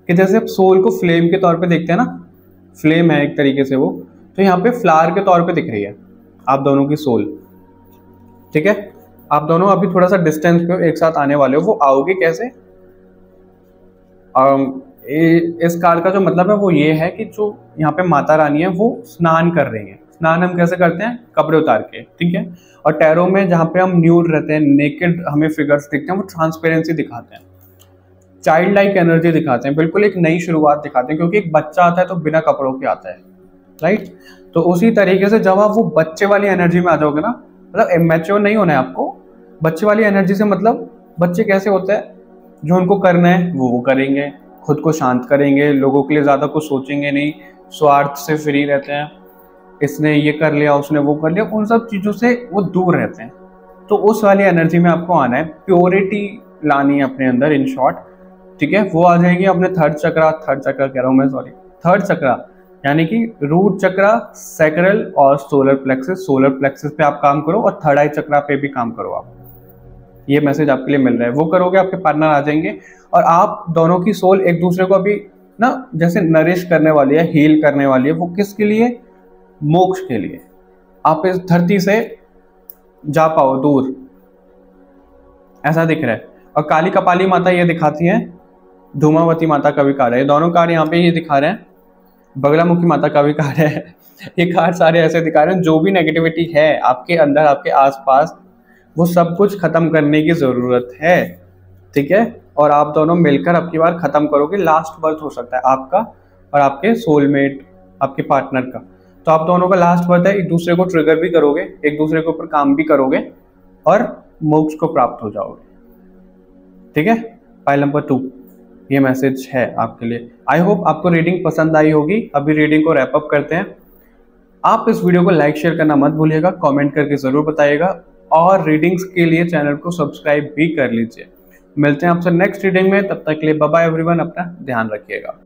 कि जैसे आप सोल को फ्लेम के तौर पे देखते हैं ना, फ्लेम है एक तरीके से वो, तो यहाँ पे फ्लावर के तौर पे दिख रही है आप दोनों की सोल, ठीक है। आप दोनों अभी थोड़ा सा डिस्टेंस पे एक साथ आने वाले हो, वो आओगे कैसे। इस कार्ड का जो मतलब है वो ये है कि जो यहाँ पे माता रानी है वो स्नान कर रही है। स्नान हम कैसे करते हैं, कपड़े उतार के, ठीक है। और टैरो में जहाँ पे हम न्यूड रहते हैं, नेकेड हमें फिगर्स दिखते हैं, वो ट्रांसपेरेंसी दिखाते हैं, चाइल्ड लाइक एनर्जी दिखाते हैं, बिल्कुल एक नई शुरुआत दिखाते हैं, क्योंकि एक बच्चा आता है तो बिना कपड़ों के आता है, राइट। तो उसी तरीके से जब आप वो बच्चे वाली एनर्जी में आ जाओगे ना, मतलब इमेच्योर नहीं होना है आपको, बच्चे वाली एनर्जी से मतलब बच्चे कैसे होते हैं, जो उनको करना है वो करेंगे, खुद को शांत करेंगे, लोगों के लिए ज़्यादा कुछ सोचेंगे नहीं, स्वार्थ से फ्री रहते हैं, इसने ये कर लिया उसने वो कर लिया, उन सब चीज़ों से वो दूर रहते हैं। तो उस वाली एनर्जी में आपको आना है, प्योरिटी लानी है अपने अंदर, इन शॉर्ट, ठीक है। वो आ जाएगी अपने थर्ड चक्र कह रहा हूँ मैं, सॉरी, थर्ड चक्रा यानी कि रूट चक्रा, सैक्रल और सोलर प्लेक्सस पे आप काम करो और थर्ड आई चक्रा पे भी काम करो आप। ये मैसेज आपके लिए मिल रहा है, वो करोगे आपके पार्टनर आ जाएंगे और आप दोनों की सोल एक दूसरे को अभी ना जैसे नरिश करने वाली है, हील करने वाली है। वो किसके लिए? मोक्ष के लिए। आप इस धरती से जा पाओ दूर, ऐसा दिख रहा है। और काली कपाली माता ये दिखाती है, धूमावती माता का भी कार्ड है, ये दोनों कार्ड यहाँ पे ये दिखा रहे हैं, बगलामुखी माता का भी कार्ड है। ये कार्ड सारे ऐसे दिखा रहे हैं जो भी नेगेटिविटी है आपके अंदर, आपके आसपास, वो सब कुछ खत्म करने की जरूरत है, ठीक है। और आप दोनों मिलकर अब की बार खत्म करोगे। लास्ट बर्थ हो सकता है आपका और आपके सोलमेट, आपके पार्टनर का। तो आप दोनों का लास्ट बर्थ है, एक दूसरे को ट्रिगर भी करोगे, एक दूसरे के ऊपर काम भी करोगे और मोक्ष को प्राप्त हो जाओगे, ठीक है। फाइल नंबर 2 ये मैसेज है आपके लिए। आई होप आपको रीडिंग पसंद आई होगी। अभी रीडिंग को रैप अप करते हैं। आप इस वीडियो को लाइक शेयर करना मत भूलिएगा, कमेंट करके जरूर बताइएगा और रीडिंग्स के लिए चैनल को सब्सक्राइब भी कर लीजिए। मिलते हैं आपसे नेक्स्ट रीडिंग में, तब तक के लिए बाय बाय एवरीवन, अपना ध्यान रखिएगा।